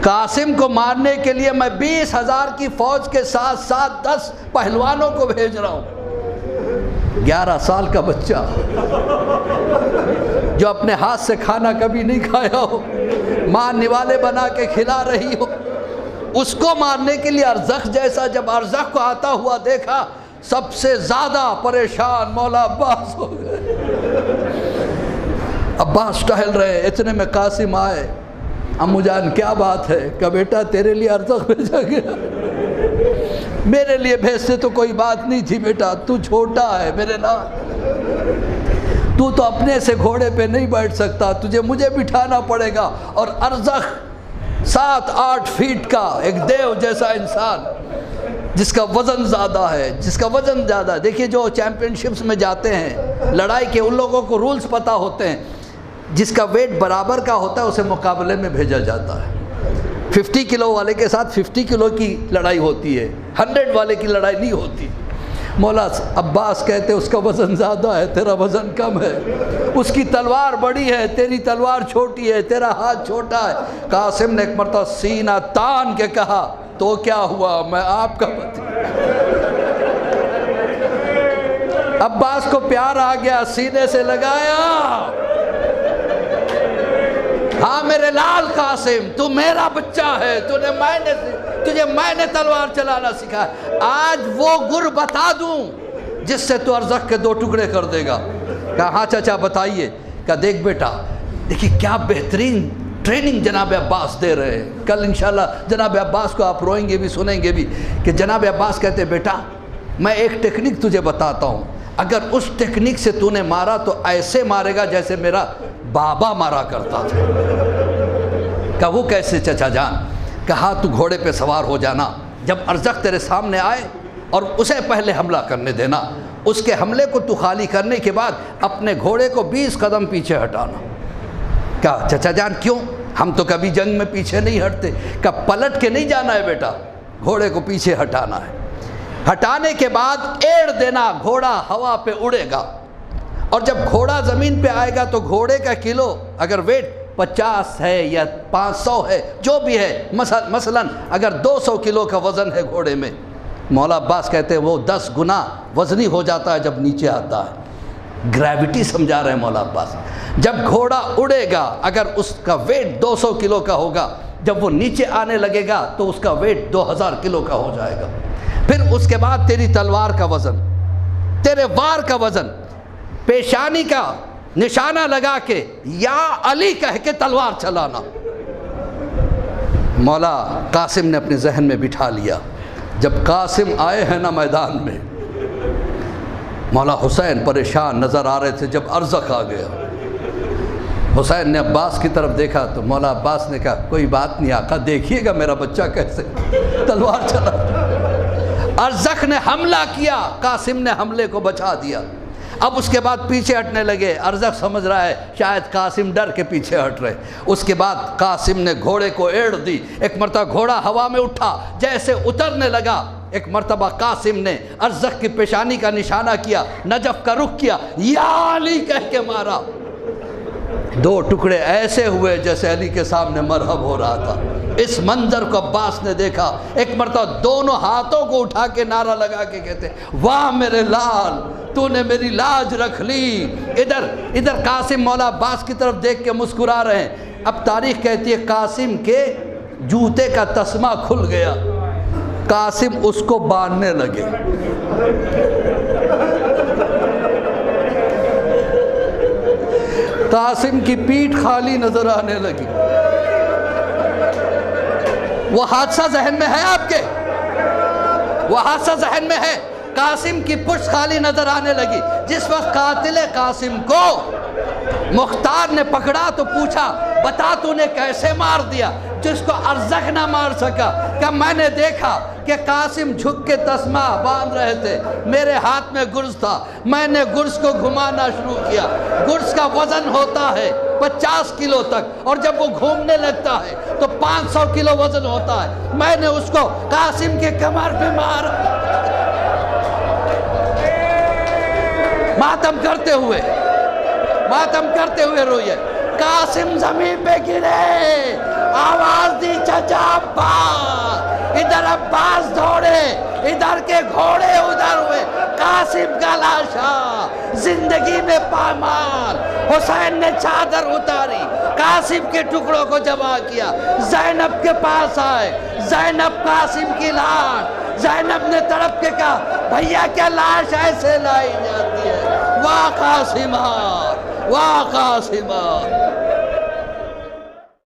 قاسم کو مارنے کے لیے میں 20,000 کی فوج کے ساتھ 10 پہلوانوں کو بھیج رہا ہوں۔ 11 سال کا بچہ جو اپنے ہاتھ سے کھانا کبھی نہیں کھایا ہو، ماں نوالے بنا کے کھلا رہی ہو، اس کو مارنے کے لیے ارزق جیسا، جب ارزق کو آتا ہوا دیکھا، سب سے زیادہ پریشان مولا عباس ہو گئے۔ عباس ٹہل رہے، اتنے میں قاسم آئے۔ امو جان کیا بات ہے؟ کہ بیٹا تیرے لیے ارزق بھیجا گیا، میرے لیے بھیجتے تو کوئی بات نہیں تھی بیٹا، تو چھوٹا ہے میرے نام، تو اپنے سے گھوڑے پہ نہیں بیٹھ سکتا، تجھے مجھے بٹھانا پڑے گا۔ اور ارزق 7-8 فیٹ کا ایک دیو جیسا انسان، جس کا وزن زیادہ ہے، دیکھیے جو چیمپئن شپس میں جاتے ہیں لڑائی کے، ان لوگوں کو رولز پتہ ہوتے ہیں، جس کا ویٹ برابر کا ہوتا ہے اسے مقابلے میں بھیجا جاتا ہے۔ 50 کلو والے کے ساتھ 50 کلو کی لڑائی ہوتی ہے، 100 والے کی لڑائی نہیں ہوتی۔ مولا عباس کہتے اس کا وزن زیادہ ہے، تیرا وزن کم ہے، اس کی تلوار بڑی ہے، تیری تلوار چھوٹی ہے، تیرا ہاتھ چھوٹا ہے۔ قاسم نے ایک مرتبہ سینہ تان کے کہا تو کیا ہوا، میں آپ کا پتی۔ عباس کو پیار آ گیا، سینے سے لگایا، ہاں میرے لال قاسم تو میرا بچہ ہے، تجھے میں نے تلوار چلانا سکھا، آج وہ گر بتا دوں جس سے تو ارزق کے 2 ٹکڑے کر دے گا۔ کہا ہاں چچا بتائیے۔ کہا دیکھ بیٹا، دیکھیے کیا بہترین ٹریننگ جناب عباس دے رہے ہیں۔ کل انشاءاللہ جناب عباس کو آپ روئیں گے بھی سنیں گے بھی کہ جناب عباس کہتے بیٹا میں ایک ٹیکنیک تجھے بتاتا ہوں، اگر اس ٹیکنیک سے تو نے مارا تو ایسے مارے گا جیسے میرا بابا مارا کرتا تھا۔ کہا وہ کیسے چچا جان؟ کہا تو گھوڑے پہ سوار ہو جانا، جب ارزق تیرے سامنے آئے اور اسے پہلے حملہ کرنے دینا، اس کے حملے کو تو خالی کرنے کے بعد اپنے گھوڑے کو 20 قدم پیچھے ہٹانا۔ کہا چچا جان کیوں؟ ہم تو کبھی جنگ میں پیچھے نہیں ہٹتے۔ کہا پلٹ کے نہیں جانا ہے بیٹا، گھوڑے کو پیچھے ہٹانا ہے، ہٹانے کے بعد ایڑ دینا، گھوڑا ہوا پہ اڑے گا، اور جب گھوڑا زمین پہ آئے گا تو گھوڑے کا کلو اگر ویٹ 50 ہے یا 500 ہے جو بھی ہے، مثلا اگر 200 کلو کا وزن ہے گھوڑے میں، مولا عباس کہتے ہیں وہ 10 گنا وزنی ہو جاتا ہے جب نیچے آتا ہے۔ گریوٹی سمجھا رہے ہیں مولا عباس۔ جب گھوڑا اڑے گا اگر اس کا ویٹ 200 کلو کا ہوگا، جب وہ نیچے آنے لگے گا تو اس کا ویٹ 2000 کلو کا ہو جائے گا۔ پھر اس کے بعد تیری تلوار کا وزن، تیرے وار کا وزن، پیشانی کا نشانہ لگا کے یا علی کہہ کے تلوار چلانا۔ مولا قاسم نے اپنے ذہن میں بٹھا لیا۔ جب قاسم آئے ہیں نا میدان میں، مولا حسین پریشان نظر آ رہے تھے۔ جب ارزق آ گیا، حسین نے عباس کی طرف دیکھا تو مولا عباس نے کہا کوئی بات نہیں آقا، دیکھیے گا میرا بچہ کیسے تلوار چلا۔ ارزق نے حملہ کیا، قاسم نے حملے کو بچا دیا۔ اب اس کے بعد پیچھے ہٹنے لگے، ارزق سمجھ رہا ہے شاید قاسم ڈر کے پیچھے ہٹ رہے۔ اس کے بعد قاسم نے گھوڑے کو ایڑ دی، ایک مرتبہ گھوڑا ہوا میں اٹھا، جیسے اترنے لگا ایک مرتبہ قاسم نے ارزق کی پیشانی کا نشانہ کیا، نجف کا رخ کیا، یا علی کہہ کے مارا۔ 2 ٹکڑے ایسے ہوئے جیسے علی کے سامنے مرحب ہو رہا تھا۔ اس منظر کو عباس نے دیکھا، ایک مرتبہ دونوں ہاتھوں کو اٹھا کے نعرہ لگا کے کہتے واہ میرے لال، تو نے میری لاج رکھ لی۔ ادھر قاسم مولا عباس کی طرف دیکھ کے مسکرا رہے ہیں۔ اب تاریخ کہتی ہے قاسم کے جوتے کا تسمہ کھل گیا، قاسم اس کو باندھنے لگے۔ قاسم کی پیٹھ خالی نظر آنے لگی۔ وہ حادثہ ذہن میں ہے آپ کے؟ وہ حادثہ ذہن میں ہے؟ قاسم کی پشت خالی نظر آنے لگی۔ جس وقت قاتل قاسم کو مختار نے پکڑا تو پوچھا بتا تو نے کیسے مار دیا؟ جس کو ارزق نہ مار سکا کہ میں نے دیکھا کہ قاسم جھک کے تسمہ باندھ رہے تھے، میرے ہاتھ میں گرز تھا، میں نے گرز کو گھمانا شروع کیا۔ گرز کا وزن ہوتا ہے 50 کلو تک، اور جب وہ گھومنے لگتا ہے تو 500 کلو وزن ہوتا ہے۔ میں نے اس کو قاسم کے کمر پہ مارا۔ ماتم کرتے ہوئے روئے۔ قاسم زمین پہ گرے، آواز دی چچا عباس، ادھر عباس دوڑے، ادھر کے گھوڑے ادھر ہوئے، قاسم کا لاشا زندگی میں پامال۔ حسین نے چادر اتاری، قاسم کے ٹکڑوں کو جمع کیا، زینب کے پاس آئے، زینب قاسم کی لاش، زینب نے تڑپ کے کہا بھیا کیا لاش ایسے لائی جاتی ہے؟ واہ قاسمہ، واہ قاسمہ۔